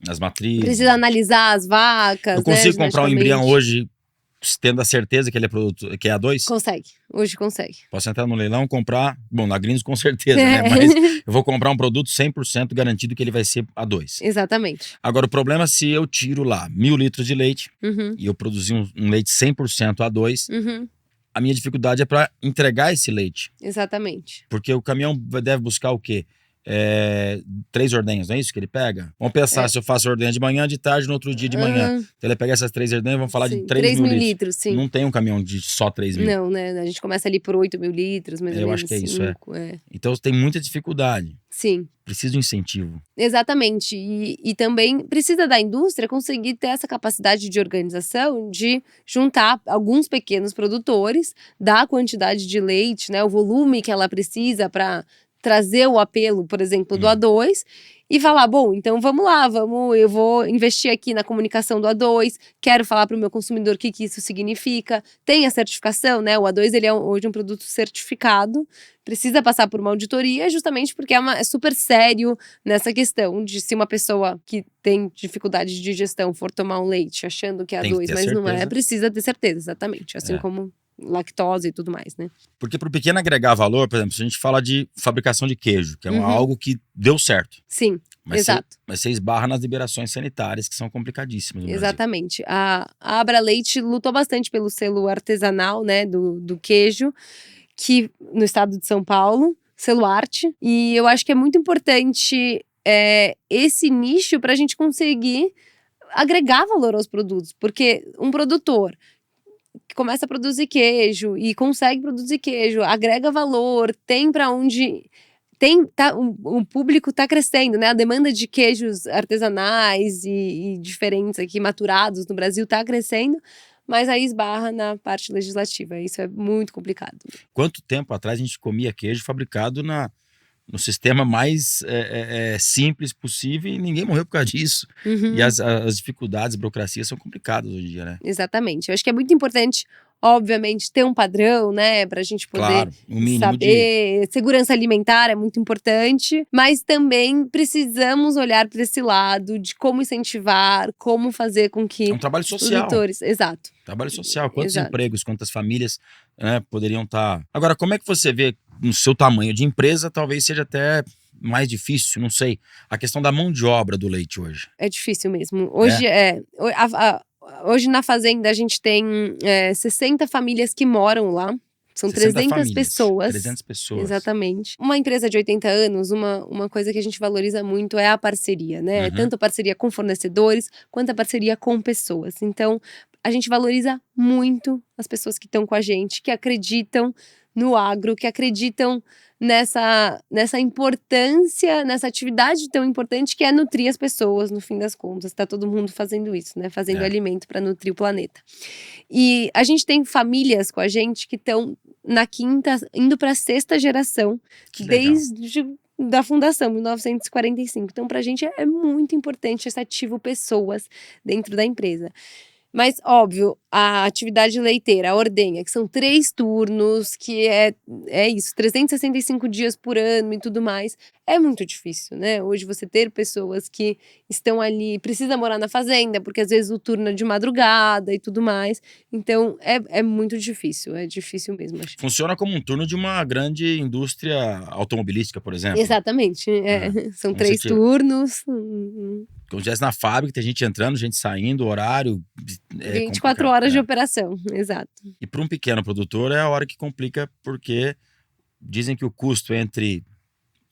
as matrizes, precisa analisar as vacas. Eu consigo comprar um embrião hoje tendo a certeza que ele é produto, que é A2? Hoje consegue. Posso entrar no leilão, comprar, bom, na Grindos com certeza, né? Mas eu vou comprar um produto 100% garantido que ele vai ser A2. Exatamente. Agora, o problema é se eu tiro lá 1.000 litros de leite e eu produzir um leite 100% A2, a minha dificuldade é para entregar esse leite. Exatamente. Porque o caminhão deve buscar o quê? 3 ordenhas, não é isso que ele pega? Vamos pensar se eu faço ordenha de manhã, de tarde, no outro dia de manhã. Então ele pega essas 3 ordenhas, vamos falar de 3 mil litros. Sim. Não tem um caminhão de só 3 mil. Não, né? A gente começa ali por 8.000 litros, mais ou menos. Eu acho que é isso, Então tem muita dificuldade. Sim. Precisa de um incentivo. Exatamente. E também precisa da indústria conseguir ter essa capacidade de organização de juntar alguns pequenos produtores, dar a quantidade de leite, né, o volume que ela precisa para trazer o apelo, por exemplo, do A2 e falar, bom, então vamos lá, eu vou investir aqui na comunicação do A2, quero falar para o meu consumidor o que isso significa, tem a certificação, né? O A2 ele é hoje um produto certificado, precisa passar por uma auditoria, justamente porque é super sério nessa questão de se uma pessoa que tem dificuldade de digestão for tomar um leite achando que é A2, mas não é, precisa ter certeza, exatamente, assim como lactose e tudo mais, né? Porque para o pequeno agregar valor, por exemplo, se a gente fala de fabricação de queijo, que é algo que deu certo. Sim, exato. Mas você esbarra nas liberações sanitárias, que são complicadíssimas no Exatamente. A Abra Leite lutou bastante pelo selo artesanal, né, do queijo, que no estado de São Paulo, selo Arte. E eu acho que é muito importante esse nicho para a gente conseguir agregar valor aos produtos. Porque um produtor que começa a produzir queijo e consegue produzir queijo, agrega valor, tem para onde... o público está crescendo, né? A demanda de queijos artesanais e diferentes aqui, maturados no Brasil, está crescendo, mas aí esbarra na parte legislativa. Isso é muito complicado. Quanto tempo atrás a gente comia queijo fabricado no sistema mais simples possível e ninguém morreu por causa disso. E as dificuldades, burocracias são complicadas hoje em dia, né? Exatamente. Eu acho que é muito importante, obviamente, ter um padrão, né? Pra gente poder saber. Segurança alimentar é muito importante, mas também precisamos olhar para esse lado de como incentivar, como fazer com que... É um trabalho social. Produtores, exato. Trabalho social. Quantos empregos, quantas famílias poderiam estar... Agora, como é que você vê no seu tamanho de empresa, talvez seja até mais difícil, não sei, a questão da mão de obra do leite hoje? É difícil mesmo. Hoje hoje na fazenda a gente tem 60 famílias que moram lá. São 300 pessoas. 300 pessoas. Exatamente. Uma empresa de 80 anos, uma coisa que a gente valoriza muito é a parceria, né? Tanto a parceria com fornecedores, quanto a parceria com pessoas. Então, a gente valoriza muito as pessoas que estão com a gente, que acreditam no agro, que acreditam nessa importância, nessa atividade tão importante que é nutrir as pessoas, no fim das contas. Está todo mundo fazendo isso, né? Fazendo alimento para nutrir o planeta. E a gente tem famílias com a gente que estão na quinta, indo para a sexta geração, desde da fundação, 1945. Então, para a gente é muito importante esse ativo pessoas dentro da empresa. Mas, óbvio, a atividade leiteira, a ordenha, que são 3 turnos, que é isso, 365 dias por ano e tudo mais, é muito difícil, né? Hoje você ter pessoas que estão ali, precisa morar na fazenda, porque às vezes o turno é de madrugada e tudo mais. Então, é muito difícil, é difícil mesmo. Acho. Funciona como um turno de uma grande indústria automobilística, por exemplo. Exatamente, são 3 turnos. Como se na fábrica, tem gente entrando, gente saindo, horário... 24 horas de operação, exato. E para um pequeno produtor é a hora que complica, porque dizem que o custo entre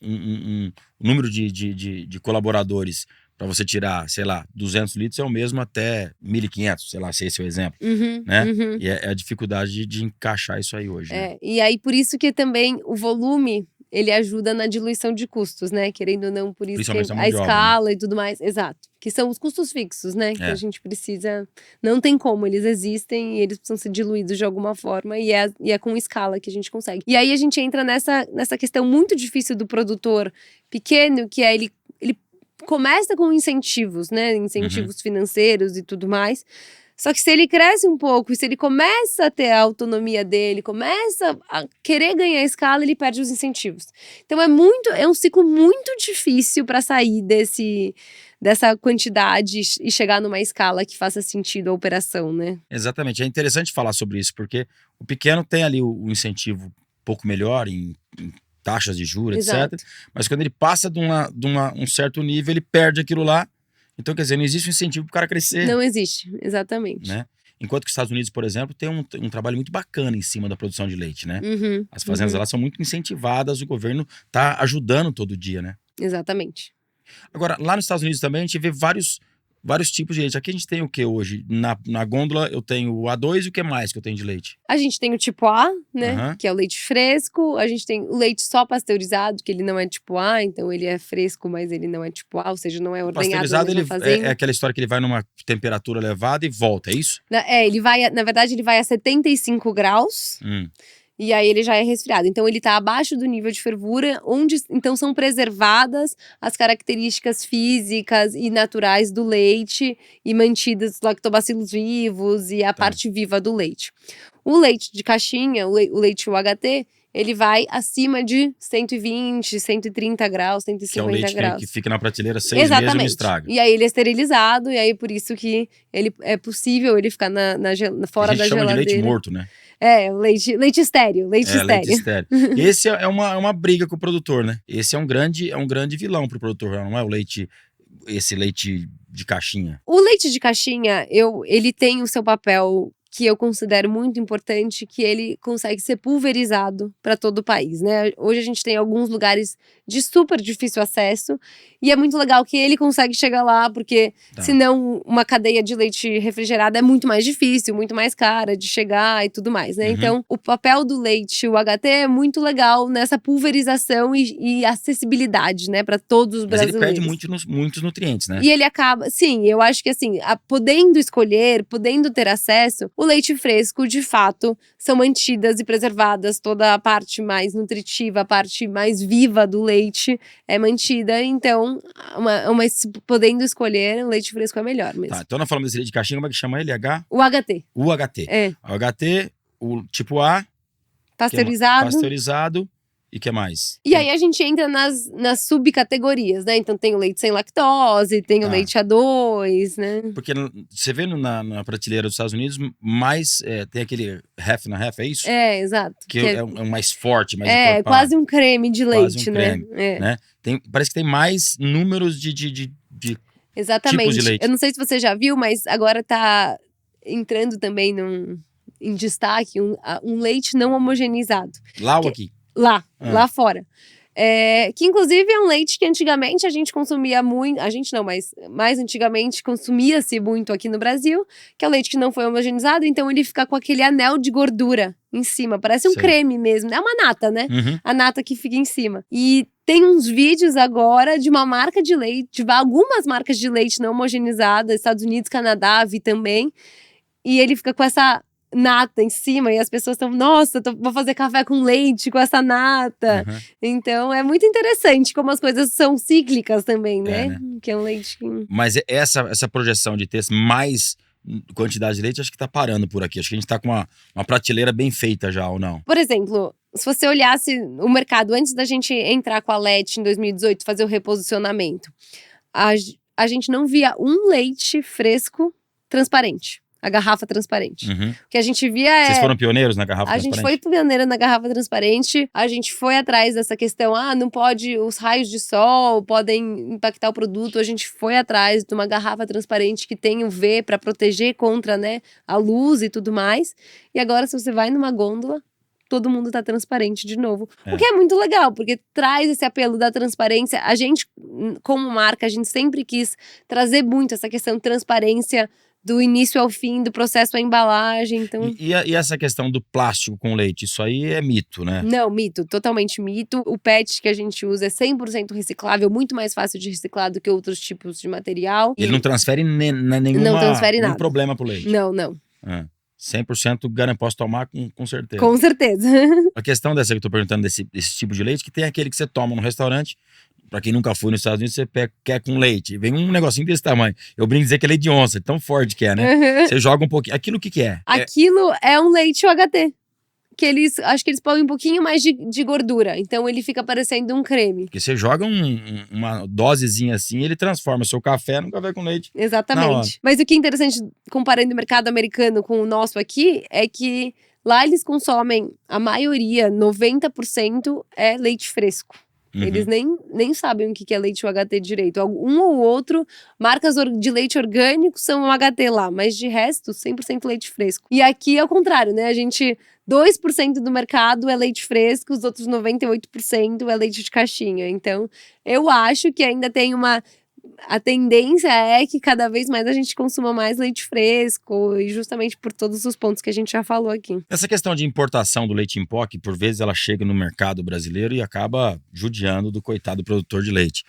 o número de colaboradores para você tirar, sei lá, 200 litros é o mesmo até 1.500, sei lá, se esse é o exemplo, né? E é a dificuldade de encaixar isso aí hoje. Né? E aí por isso que também o volume... ele ajuda na diluição de custos, né? Querendo ou não, por isso que a escala e tudo mais. Exato. Que são os custos fixos, né? Que a gente precisa... Não tem como, eles existem e eles precisam ser diluídos de alguma forma. E é com escala que a gente consegue. E aí a gente entra nessa questão muito difícil do produtor pequeno, que é ele começa com incentivos, né? Incentivos financeiros e tudo mais. Só que se ele cresce um pouco e se ele começa a ter a autonomia dele, começa a querer ganhar escala, ele perde os incentivos. Então é um ciclo muito difícil para sair dessa quantidade e chegar numa escala que faça sentido a operação, né? Exatamente. É interessante falar sobre isso, porque o pequeno tem ali o incentivo um pouco melhor em taxas de juros, etc. Mas quando ele passa de um certo nível, ele perde aquilo lá. Então, quer dizer, não existe um incentivo para o cara crescer. Não existe, exatamente. Né? Enquanto que os Estados Unidos, por exemplo, tem um trabalho muito bacana em cima da produção de leite, né? As fazendas lá são muito incentivadas, o governo está ajudando todo dia, né? Exatamente. Agora, lá nos Estados Unidos também a gente vê vários tipos de leite. Aqui a gente tem o que hoje? Na gôndola eu tenho o A2 e o que mais que eu tenho de leite? A gente tem o tipo A, né? Que é o leite fresco. A gente tem o leite só pasteurizado, que ele não é tipo A, então ele é fresco, mas ele não é tipo A, ou seja, não é ordenhado na mesma fazenda. É aquela história que ele vai numa temperatura elevada e volta, é isso? Na verdade ele vai a 75 graus. E aí ele já é resfriado. Então ele tá abaixo do nível de fervura, onde então são preservadas as características físicas e naturais do leite e mantidas lactobacilos vivos e a parte viva do leite. O leite de caixinha, o leite UHT, ele vai acima de 120, 130 graus, 150 Que é o leite graus. que fica na prateleira 6 meses e não estraga. E aí ele é esterilizado, e aí por isso que ele é possível ele ficar fora da geladeira. A gente chama de leite morto, né? Leite estéreo, leite estéreo. Leite estéreo. Esse é uma briga com o produtor, né? Esse é um grande vilão pro produtor, não é esse leite de caixinha. O leite de caixinha, ele tem o seu papel que eu considero muito importante, que ele consegue ser pulverizado para todo o país, né? Hoje a gente tem alguns lugares de super difícil acesso e é muito legal que ele consegue chegar lá, porque senão uma cadeia de leite refrigerado é muito mais difícil, muito mais cara de chegar e tudo mais, né? Então, o papel do leite UHT é muito legal nessa pulverização e acessibilidade, né, para todos os brasileiros. Mas ele perde muitos nutrientes, né? E ele acaba, sim, eu acho que assim, podendo escolher, podendo ter acesso, o leite fresco, de fato, são mantidas e preservadas, toda a parte mais nutritiva, a parte mais viva do leite é mantida, então, podendo escolher, o leite fresco é melhor mesmo. Tá, então nós falamos desse leite de caixinha, como é que chama ele? O HT. O HT. O HT, o tipo A. Pasteurizado. E o que mais? E aí a gente entra nas subcategorias, né? Então tem o leite sem lactose, tem o leite A2, né? Porque você vê na prateleira dos Estados Unidos, mais tem aquele half na half, é isso? Exato. Que é um mais forte, mais encorpado. Quase um creme de leite, creme, né? Parece que tem mais números de Exatamente. Tipos de leite. Eu não sei se você já viu, mas agora tá entrando também em destaque um leite não homogeneizado. Lá ou aqui? Lá fora. Que inclusive é um leite que antigamente a gente consumia muito, a gente não, mas mais antigamente consumia-se muito aqui no Brasil, que é o leite que não foi homogeneizado, então ele fica com aquele anel de gordura em cima, parece um creme mesmo, é uma nata, né? A nata que fica em cima. E tem uns vídeos agora de uma marca de leite, de algumas marcas de leite não homogeneizadas, Estados Unidos, Canadá, vi também, e ele fica com essa nata em cima e as pessoas estão, nossa, vou fazer café com leite com essa nata. Então é muito interessante como as coisas são cíclicas também, né? Que é um leite que... Mas essa projeção de ter mais quantidade de leite, acho que tá parando por aqui. Acho que a gente tá com uma prateleira bem feita já, ou não? Por exemplo, se você olhasse o mercado antes da gente entrar com a Lete em 2018, fazer o reposicionamento, a gente não via um leite fresco transparente. A garrafa transparente. O que a gente via Vocês foram pioneiros na garrafa transparente? A gente foi pioneira na garrafa transparente. A gente foi atrás dessa questão, não pode, os raios de sol podem impactar o produto. A gente foi atrás de uma garrafa transparente que tem UV para proteger contra, né, a luz e tudo mais. E agora, se você vai numa gôndola, todo mundo tá transparente de novo. O que é muito legal, porque traz esse apelo da transparência. A gente, como marca, a gente sempre quis trazer muito essa questão de transparência do início ao fim, do processo à embalagem, então... E essa questão do plástico com leite, isso aí é mito, né? Não, mito, totalmente mito. O PET que a gente usa é 100% reciclável, muito mais fácil de reciclar do que outros tipos de material. Ele não transfere nenhum problema pro leite? Não. 100% posso tomar com certeza. Com certeza. A questão dessa que eu tô perguntando, desse tipo de leite, que tem aquele que você toma no restaurante. Pra quem nunca foi nos Estados Unidos, você quer com leite. Vem um negocinho desse tamanho. Eu brinco dizer que é leite de onça, tão forte que é, né? Você joga um pouquinho. Aquilo o que é? Aquilo é um leite UHT. Que acho que eles põem um pouquinho mais de gordura. Então ele fica parecendo um creme. Porque você joga uma dosezinha assim, ele transforma o seu café num café com leite. Exatamente. Mas o que é interessante, comparando o mercado americano com o nosso aqui, é que lá eles consomem, a maioria, 90% é leite fresco. Eles nem sabem o que é leite UHT direito. Um ou outro, marcas de leite orgânico são UHT lá, mas de resto, 100% leite fresco. E aqui é o contrário, né? 2% do mercado é leite fresco, os outros 98% é leite de caixinha. Então, eu acho que ainda tem a tendência é que cada vez mais a gente consuma mais leite fresco, e justamente por todos os pontos que a gente já falou aqui. Essa questão de importação do leite em pó, que por vezes ela chega no mercado brasileiro e acaba judiando do coitado produtor de leite.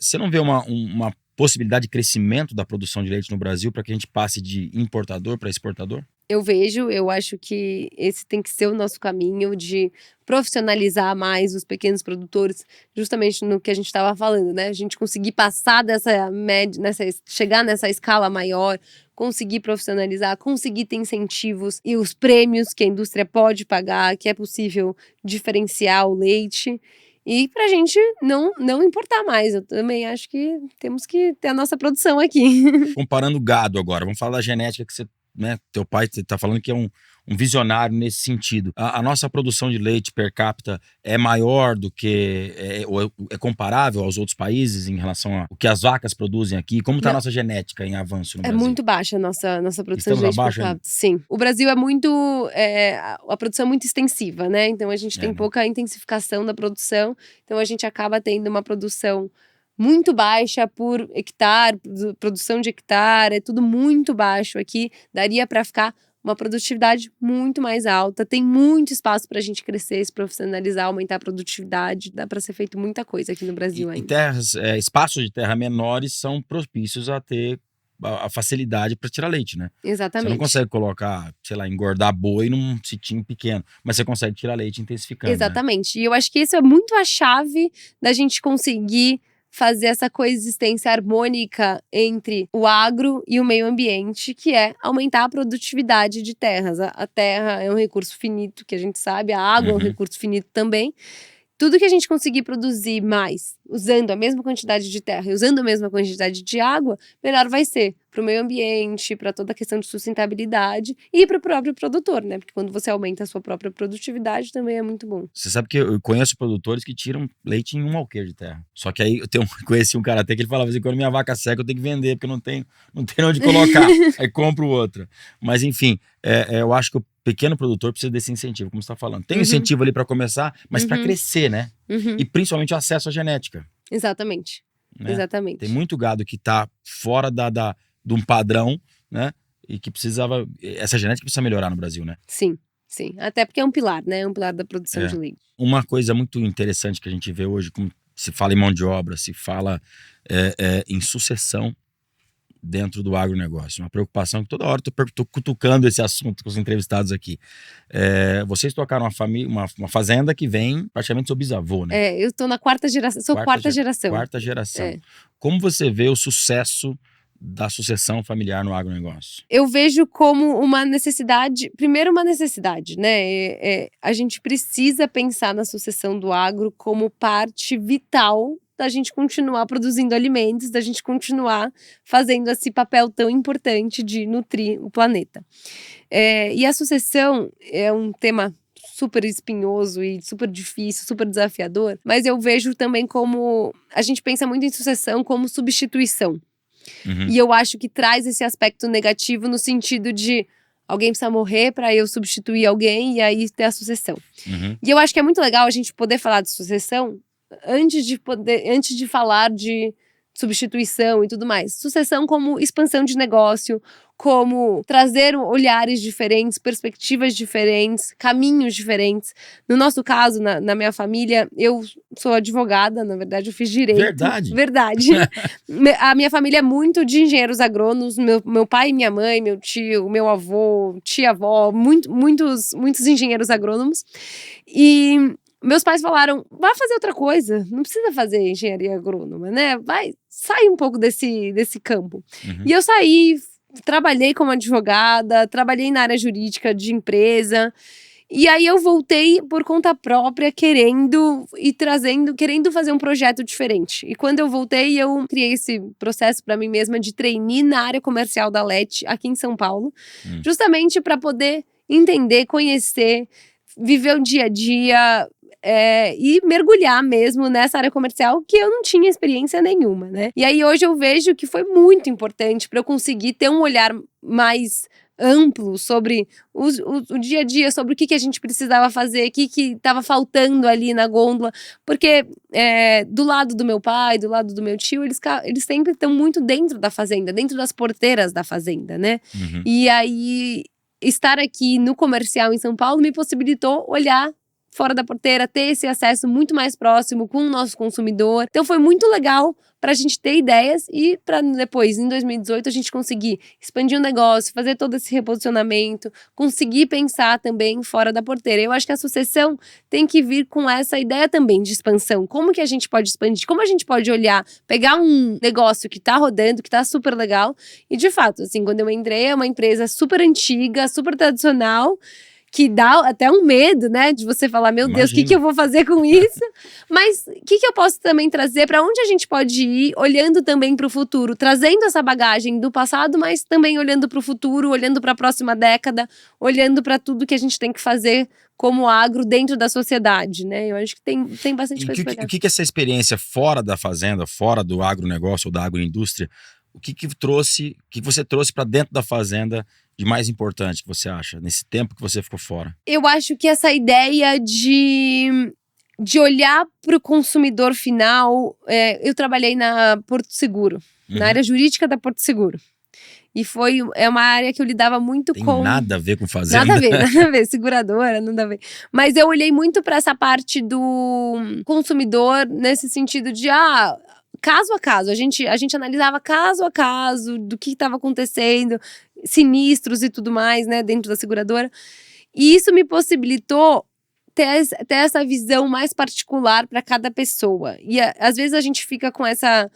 Você não vê uma possibilidade de crescimento da produção de leite no Brasil para que a gente passe de importador para exportador? Eu vejo, eu acho que esse tem que ser o nosso caminho de profissionalizar mais os pequenos produtores, justamente no que a gente estava falando, né? A gente conseguir passar dessa média, chegar nessa escala maior, conseguir profissionalizar, conseguir ter incentivos e os prêmios que a indústria pode pagar, que é possível diferenciar o leite. E pra gente não importar mais. Eu também acho que temos que ter a nossa produção aqui. Comparando gado agora, vamos falar da genética que você, né, teu pai tá falando que é um visionário nesse sentido. A nossa produção de leite per capita é maior do que, é comparável aos outros países em relação ao que as vacas produzem aqui? Como está a Não. nossa genética em avanço no É Brasil? muito baixa a nossa produção Estamos de leite per abaixo ainda? capita. Sim. O Brasil é muito. A produção é muito extensiva, né? Então a gente tem né? pouca intensificação da produção. Então a gente acaba tendo uma produção muito baixa por hectare, produção de hectare, é tudo muito baixo aqui. Daria para ficar uma produtividade muito mais alta. Tem muito espaço para a gente crescer, se profissionalizar, aumentar a produtividade. Dá para ser feito muita coisa aqui no Brasil E ainda. terras, espaços de terra menores são propícios a ter a facilidade para tirar leite, né? Exatamente. Você não consegue colocar, sei lá, engordar boi num sitinho pequeno, mas você consegue tirar leite intensificando. Exatamente. Né? E eu acho que isso é muito a chave da gente conseguir fazer essa coexistência harmônica entre o agro e o meio ambiente, que é aumentar a produtividade de terras. A terra é um recurso finito, que a gente sabe, a água é um recurso finito também. Tudo que a gente conseguir produzir mais, usando a mesma quantidade de terra e usando a mesma quantidade de água, melhor vai ser para o meio ambiente, para toda a questão de sustentabilidade e para o próprio produtor, né? Porque quando você aumenta a sua própria produtividade, também é muito bom. Você sabe que eu conheço produtores que tiram leite em um alqueire de terra. Só que aí eu conheci um cara até que ele falava assim, quando minha vaca seca eu tenho que vender, porque não tem onde colocar. Aí compro outra. Mas enfim, eu acho que o pequeno produtor precisa desse incentivo, como você está falando. Tem um incentivo ali para começar, mas para crescer, né? E principalmente o acesso à genética. Exatamente. Né? Exatamente. Tem muito gado que está fora de um padrão, né? E que precisava. Essa genética precisa melhorar no Brasil, né? Sim, sim. Até porque é um pilar, né? É um pilar da produção de leite. Uma coisa muito interessante que a gente vê hoje, como se fala em mão de obra, se fala em sucessão dentro do agronegócio. Uma preocupação que toda hora eu tô cutucando esse assunto com os entrevistados aqui. Vocês tocaram uma fazenda que vem praticamente seu bisavô, né? Eu tô na quarta geração, sou quarta geração. Quarta geração. Como você vê o sucesso da sucessão familiar no agronegócio? Eu vejo como uma necessidade, primeiro uma necessidade, né? A gente precisa pensar na sucessão do agro como parte vital da gente continuar produzindo alimentos, da gente continuar fazendo esse papel tão importante de nutrir o planeta. E a sucessão é um tema super espinhoso e super difícil, super desafiador, mas eu vejo também como a gente pensa muito em sucessão como substituição. E eu acho que traz esse aspecto negativo no sentido de alguém precisa morrer para eu substituir alguém e aí ter a sucessão. E eu acho que é muito legal a gente poder falar de sucessão antes de falar de substituição e tudo mais. Sucessão como expansão de negócio, como trazer olhares diferentes, perspectivas diferentes, caminhos diferentes. No nosso caso, na minha família, eu sou advogada, na verdade eu fiz direito. Verdade? Verdade. A minha família é muito de engenheiros agrônomos, meu pai e minha mãe, meu tio, meu avô, tia-avó, muitos engenheiros agrônomos. E meus pais falaram, vai fazer outra coisa, não precisa fazer engenharia agrônoma, né? Sai um pouco desse campo. E eu saí, trabalhei como advogada, trabalhei na área jurídica de empresa, e aí eu voltei por conta própria, querendo fazer um projeto diferente. E quando eu voltei, eu criei esse processo para mim mesma de trainee na área comercial da LET, aqui em São Paulo, justamente para poder entender, conhecer, viver o dia a dia, e mergulhar mesmo nessa área comercial que eu não tinha experiência nenhuma, né? E aí hoje eu vejo que foi muito importante para eu conseguir ter um olhar mais amplo sobre o dia a dia, sobre o que a gente precisava fazer, o que estava faltando ali na gôndola, porque do lado do meu pai, do lado do meu tio, eles sempre estão muito dentro da fazenda, dentro das porteiras da fazenda, né? E aí estar aqui no comercial em São Paulo me possibilitou olhar fora da porteira, ter esse acesso muito mais próximo com o nosso consumidor. Então foi muito legal para a gente ter ideias e para depois, em 2018, a gente conseguir expandir o negócio, fazer todo esse reposicionamento, conseguir pensar também fora da porteira. Eu acho que a sucessão tem que vir com essa ideia também de expansão. Como que a gente pode expandir? Como a gente pode olhar, pegar um negócio que tá rodando, que tá super legal e, de fato, assim, quando eu entrei, é uma empresa super antiga, super tradicional, que dá até um medo, né, de você falar, meu Deus, o que eu vou fazer com isso? Mas o que eu posso também trazer, para onde a gente pode ir, olhando também para o futuro, trazendo essa bagagem do passado, mas também olhando para o futuro, olhando para a próxima década, olhando para tudo que a gente tem que fazer como agro dentro da sociedade, né? Eu acho que tem bastante coisa para O que essa experiência fora da fazenda, fora do agronegócio ou da agroindústria, o que você trouxe para dentro da fazenda de mais importante que você acha, nesse tempo que você ficou fora? Eu acho que essa ideia de olhar para o consumidor final, eu trabalhei na Porto Seguro, na área jurídica da Porto Seguro. E é uma área que eu lidava muito Tem com... nada a ver com fazenda. Nada a ver, seguradora, nada a ver. Mas eu olhei muito para essa parte do consumidor, nesse sentido de, caso a caso. A gente analisava caso a caso do que estava acontecendo, sinistros e tudo mais, né, dentro da seguradora. E isso me possibilitou ter essa visão mais particular para cada pessoa. E às vezes a gente fica com essa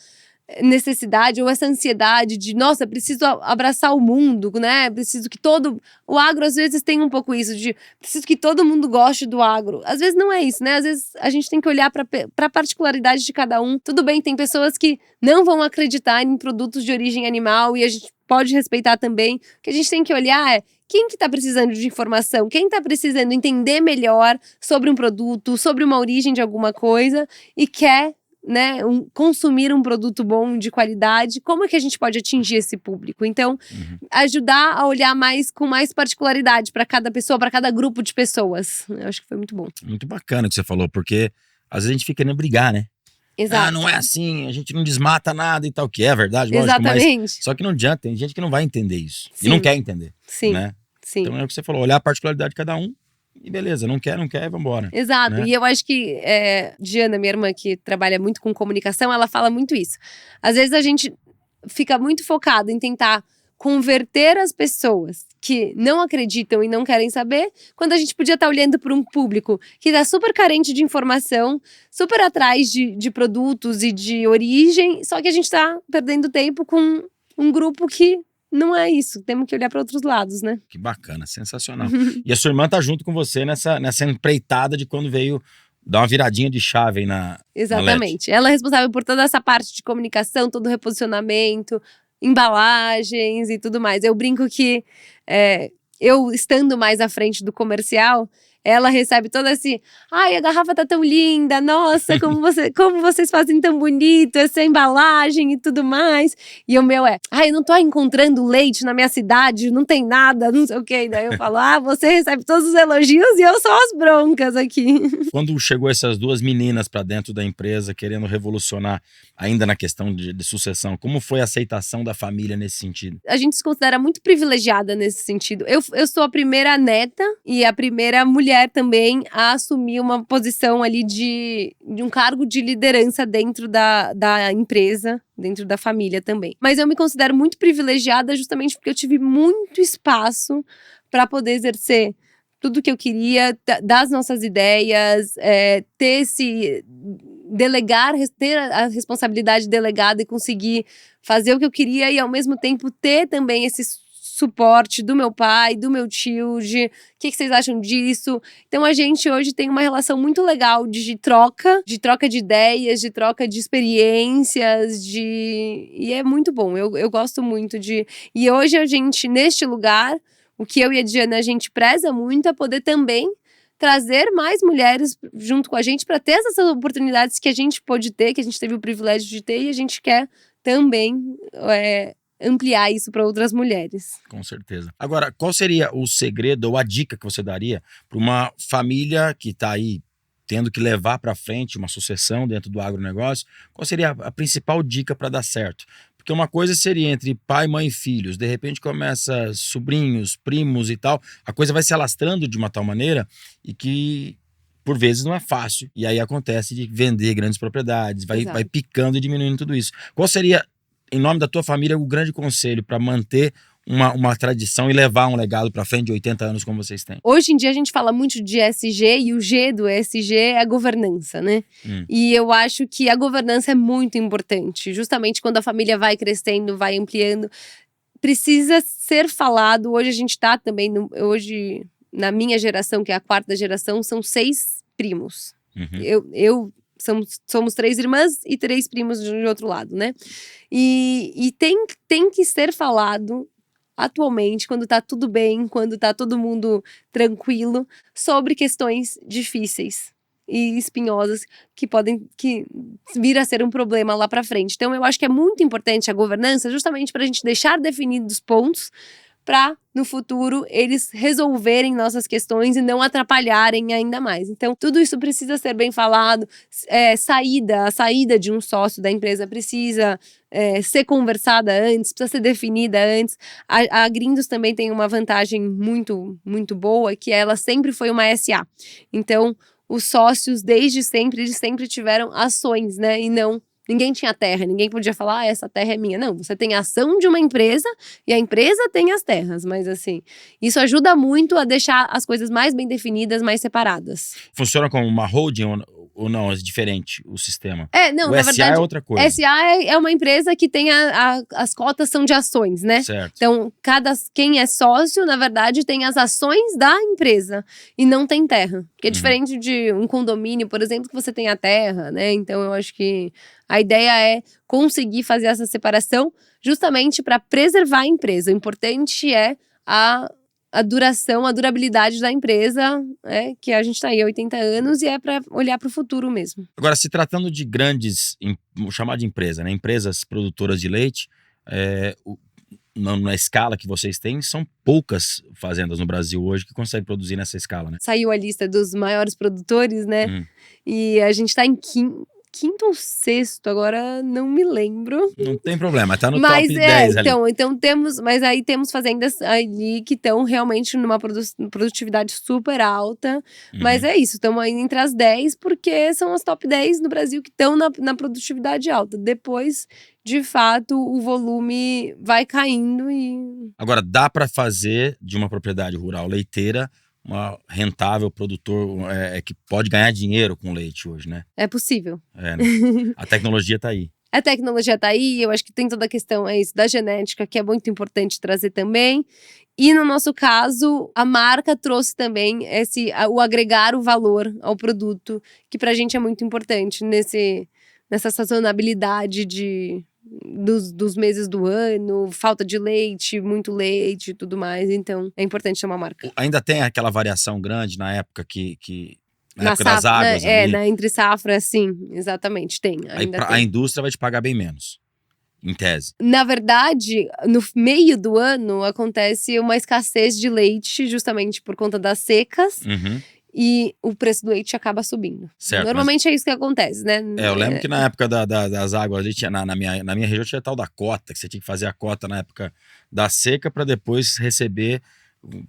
necessidade ou essa ansiedade de, nossa, preciso abraçar o mundo, né? Preciso que o agro às vezes tem um pouco isso de preciso que todo mundo goste do agro. Às vezes não é isso, né? Às vezes a gente tem que olhar para a particularidade de cada um. Tudo bem, tem pessoas que não vão acreditar em produtos de origem animal e a gente pode respeitar também. O que a gente tem que olhar é quem que está precisando de informação, quem está precisando entender melhor sobre um produto, sobre uma origem de alguma coisa e quer, né, consumir um produto bom, de qualidade, como é que a gente pode atingir esse público? Então, ajudar a olhar com mais particularidade para cada pessoa, para cada grupo de pessoas. Eu acho que foi muito bom. Muito bacana o que você falou, porque às vezes a gente fica querendo brigar, né? Exato. Não é assim, a gente não desmata nada e tal, que é verdade, lógico. Exatamente. Mas só que não adianta, tem gente que não vai entender isso. Sim. E não quer entender. Sim, né? sim. Então é o que você falou, olhar a particularidade de cada um e beleza, não quer, vambora. Exato, né? E eu acho que Diana, minha irmã, que trabalha muito com comunicação, ela fala muito isso. Às vezes a gente fica muito focado em tentar converter as pessoas que não acreditam e não querem saber, quando a gente podia estar olhando para um público que está super carente de informação, super atrás de produtos e de origem, só que a gente está perdendo tempo com um grupo que não é isso, temos que olhar para outros lados, né? Que bacana, sensacional. E a sua irmã tá junto com você nessa empreitada de quando veio dar uma viradinha de chave aí na Exatamente. Ela é responsável por toda essa parte de comunicação, todo o reposicionamento, embalagens e tudo mais. Eu brinco que eu estando mais à frente do comercial, ela recebe toda a garrafa tá tão linda, nossa, como vocês fazem tão bonito, essa embalagem e tudo mais. E o meu eu não tô encontrando leite na minha cidade, não tem nada, não sei o quê. Daí eu falo, você recebe todos os elogios e eu sou as broncas aqui. Quando chegou essas duas meninas para dentro da empresa, querendo revolucionar ainda na questão de sucessão, como foi a aceitação da família nesse sentido? A gente se considera muito privilegiada nesse sentido. Eu sou a primeira neta e a primeira mulher também a assumir uma posição ali de um cargo de liderança dentro da empresa, dentro da família também. Mas eu me considero muito privilegiada justamente porque eu tive muito espaço para poder exercer tudo que eu queria, das nossas ideias, ter a responsabilidade delegada e conseguir fazer o que eu queria e ao mesmo tempo ter também esse suporte do meu pai, do meu tio, de o que vocês acham disso. Então a gente hoje tem uma relação muito legal de troca de ideias, de troca de experiências, e é muito bom, eu gosto muito e hoje a gente, neste lugar, o que eu e a Diana, a gente preza muito é poder também trazer mais mulheres junto com a gente para ter essas oportunidades que a gente pôde ter, que a gente teve o privilégio de ter, e a gente quer também ampliar isso para outras mulheres. Com certeza. Agora, qual seria o segredo ou a dica que você daria para uma família que está aí tendo que levar para frente uma sucessão dentro do agronegócio? Qual seria a principal dica para dar certo? Porque uma coisa seria entre pai, mãe e filhos, de repente começa sobrinhos, primos e tal, a coisa vai se alastrando de uma tal maneira e que por vezes não é fácil. E aí acontece de vender grandes propriedades, vai picando e diminuindo tudo isso. Qual seria, em nome da tua família, o grande conselho para manter uma tradição e levar um legado para frente de 80 anos como vocês têm? Hoje em dia a gente fala muito de ESG e o G do ESG é a governança, né? E eu acho que a governança é muito importante, justamente quando a família vai crescendo, vai ampliando. Precisa ser falado. Hoje a gente tá também, hoje na minha geração, que é a quarta geração, são 6 primos. Somos 3 irmãs e 3 primos de outro lado, né? E tem que ser falado atualmente, quando tá tudo bem, quando tá todo mundo tranquilo, sobre questões difíceis e espinhosas que podem vir a ser um problema lá para frente. Então eu acho que é muito importante a governança, justamente para a gente deixar definidos pontos para, no futuro, eles resolverem nossas questões e não atrapalharem ainda mais. Então, tudo isso precisa ser bem falado. A saída de um sócio da empresa precisa ser conversada antes, precisa ser definida antes. A Grindos também tem uma vantagem muito, muito boa, que ela sempre foi uma SA. Então, os sócios, desde sempre, eles sempre tiveram ações, né? E não... Ninguém tinha terra, ninguém podia falar, essa terra é minha. Não, você tem a ação de uma empresa e a empresa tem as terras. Mas assim, isso ajuda muito a deixar as coisas mais bem definidas, mais separadas. Funciona como uma holding ou não? É diferente o sistema? Não, o na SA verdade, é outra coisa. SA é uma empresa que tem as cotas são de ações, né? Certo. Então, quem é sócio, na verdade, tem as ações da empresa e não tem terra. Que é diferente de um condomínio, por exemplo, que você tem a terra, né? Então, eu acho que a ideia é conseguir fazer essa separação justamente para preservar a empresa. O importante é a duração, a durabilidade da empresa, que a gente está aí há 80 anos e é para olhar para o futuro mesmo. Agora, se tratando de grandes, vou chamar de empresa, né? Empresas produtoras de leite, na escala que vocês têm, são poucas fazendas no Brasil hoje que conseguem produzir nessa escala, né? Saiu a lista dos maiores produtores, né? E a gente está em quinto ou sexto, agora não me lembro. Não tem problema, tá no top 10 ali. Então temos, mas aí temos fazendas ali que estão realmente numa produtividade super alta, mas é isso, estamos aí entre as 10 porque são as top 10 no Brasil que estão na produtividade alta. Depois, de fato, o volume vai caindo e... Agora, dá para fazer de uma propriedade rural leiteira uma rentável produtor que pode ganhar dinheiro com leite hoje, né? É possível. Né? A tecnologia tá aí. A tecnologia tá aí, eu acho que tem toda a questão da genética, que é muito importante trazer também. E no nosso caso, a marca trouxe também o agregar o valor ao produto, que pra gente é muito importante nessa sazonabilidade dos meses do ano, falta de leite, muito leite e tudo mais. Então, é importante ter uma marca. Ainda tem aquela variação grande na época na época safra, das águas, né? Entre safra, sim, exatamente, tem. A indústria vai te pagar bem menos, em tese. Na verdade, no meio do ano, acontece uma escassez de leite, justamente por conta das secas. E o preço do leite acaba subindo. Certo, normalmente é isso que acontece, né? Eu lembro que na época das águas ali, na minha região tinha tal da cota, que você tinha que fazer a cota na época da seca para depois receber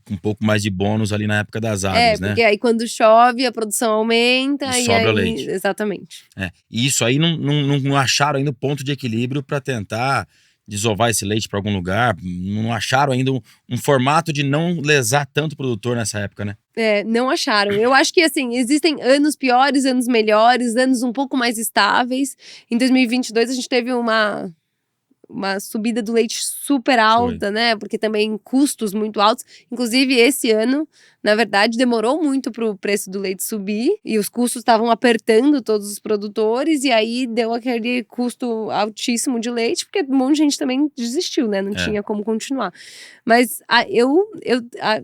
um pouco mais de bônus ali na época das águas, né? Porque aí quando chove a produção aumenta e sobra aí, leite. Exatamente. E isso aí não acharam ainda o ponto de equilíbrio para tentar desovar esse leite para algum lugar, não acharam ainda um formato de não lesar tanto o produtor nessa época, né? Não acharam. Eu acho que, assim, existem anos piores, anos melhores, anos um pouco mais estáveis. Em 2022, a gente teve uma subida do leite super alta, né? Porque também custos muito altos. Inclusive, esse ano, na verdade, demorou muito para o preço do leite subir. E os custos estavam apertando todos os produtores. E aí, deu aquele custo altíssimo de leite. Porque um monte de gente também desistiu, né? Não tinha como continuar. Mas eu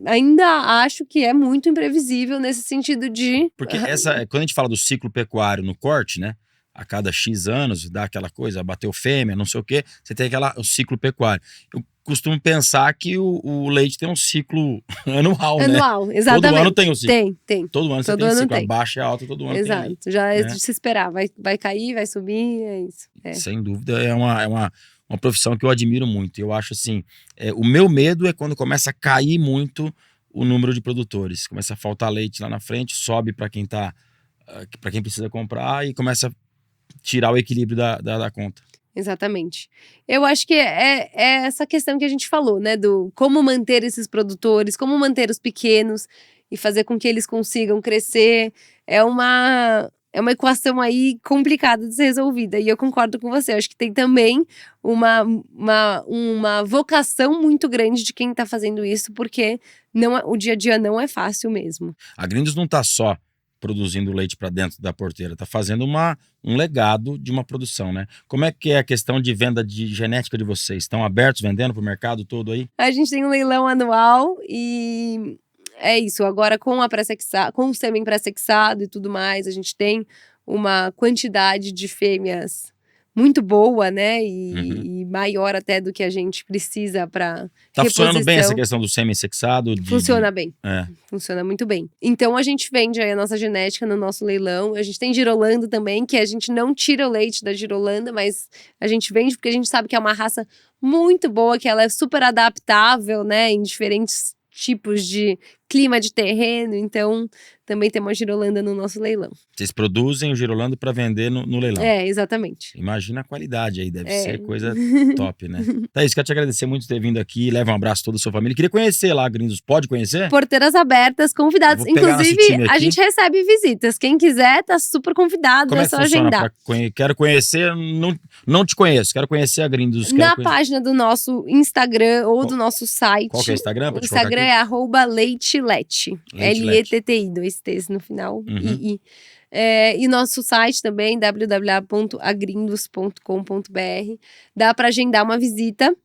ainda acho que é muito imprevisível nesse sentido de... Porque quando a gente fala do ciclo pecuário no corte, né? A cada X anos, dá aquela coisa, bateu fêmea, não sei o quê, você tem o ciclo pecuário. Eu costumo pensar que o leite tem um ciclo anual, né? Anual, exatamente. Todo ano tem um ciclo. Tem. Todo ano você tem um ciclo, a baixa é alta, todo ano Exato. tem. Já é de se esperar, vai cair, vai subir, é isso. Sem dúvida, é uma profissão que eu admiro muito. Eu acho assim, o meu medo é quando começa a cair muito o número de produtores. Começa a faltar leite lá na frente, sobe para quem precisa comprar e começa a tirar o equilíbrio da conta. Exatamente. Eu acho que é essa questão que a gente falou, né? Do como manter esses produtores, como manter os pequenos e fazer com que eles consigam crescer. É uma equação aí complicada de ser resolvida. E eu concordo com você. Eu acho que tem também uma vocação muito grande de quem está fazendo isso, porque o dia a dia não é fácil mesmo. A Grindos não está só produzindo leite para dentro da porteira, está fazendo um legado de uma produção, né? Como é que é a questão de venda de genética de vocês? Estão abertos, vendendo para o mercado todo aí? A gente tem um leilão anual e é isso. Agora com o sêmen pré-sexado e tudo mais, a gente tem uma quantidade de fêmeas muito boa, né? E maior até do que a gente precisa para Tá funcionando bem essa questão do sêmen sexado? Funciona bem. É. Funciona muito bem. Então a gente vende aí a nossa genética no nosso leilão. A gente tem girolando também, que a gente não tira o leite da girolanda, mas a gente vende porque a gente sabe que é uma raça muito boa, que ela é super adaptável, né? Em diferentes tipos de clima de terreno. Então também tem uma girolanda no nosso leilão. Vocês produzem o girolando para vender no leilão? É, exatamente. Imagina a qualidade aí, deve ser coisa top, né? Thaís, quero te agradecer muito por ter vindo aqui, leva um abraço a toda a sua família. Queria conhecer lá, Grindos, pode conhecer? Porteiras abertas, convidados. Vou pegar nosso time Inclusive, aqui. a gente recebe visitas. Quem quiser, tá super convidado, Como é é que só funciona? agendar. Quero conhecer, não te conheço, quero conhecer a Grindos. Na página do nosso Instagram ou do nosso site. Qual que é o Instagram? O Instagram é @leitilete. LETTI, 2 T's no final. II. E nosso site também, www.agrindos.com.br. Dá para agendar uma visita.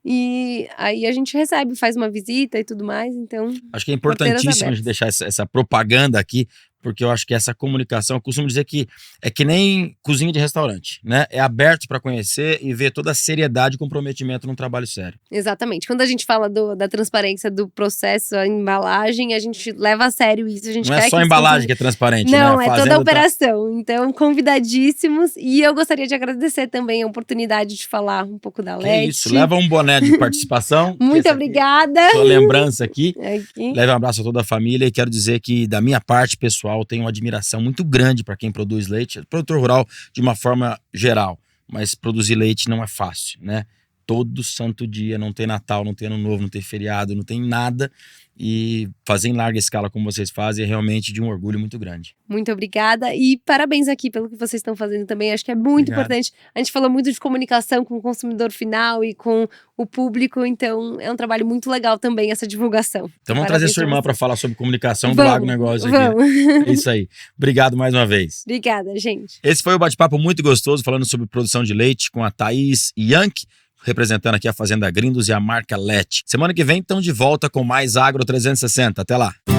E aí a gente recebe, faz uma visita e tudo mais. Então, acho que é importantíssimo a abertas. gente deixar essa propaganda aqui, porque eu acho que essa comunicação, eu costumo dizer que é que nem cozinha de restaurante, né? É aberto para conhecer e ver toda a seriedade e comprometimento num trabalho sério. Exatamente. Quando a gente fala da transparência do processo, a embalagem, a gente leva a sério isso. A gente Não quer é só a embalagem que é transparente, Não, né? é toda a operação. Então, convidadíssimo. E eu gostaria de agradecer também a oportunidade de falar um pouco da Que Leti. isso, leva um boné de participação. Muito obrigada. Sua lembrança aqui. Aqui. Leve um abraço a toda a família e quero dizer que, da minha parte pessoal, tenho uma admiração muito grande para quem produz leite, produtor rural de uma forma geral, mas produzir leite não é fácil, né? Todo santo dia, não tem Natal, não tem Ano Novo, não tem feriado, não tem nada, e fazer em larga escala como vocês fazem é realmente de um orgulho muito grande. Muito obrigada e parabéns aqui pelo que vocês estão fazendo também, acho que é muito importante. A gente falou muito de comunicação com o consumidor final e com o público, então é um trabalho muito legal também essa divulgação. Então vamos trazer sua irmã para falar sobre comunicação do agronegócio aqui. Vamos. É isso aí. Obrigado mais uma vez. Obrigada, gente. Esse foi o bate-papo muito gostoso, falando sobre produção de leite com a Thaís Yank, representando aqui a Fazenda Grindos e a marca Lete. Semana que vem estão de volta com mais Agro 360. Até lá!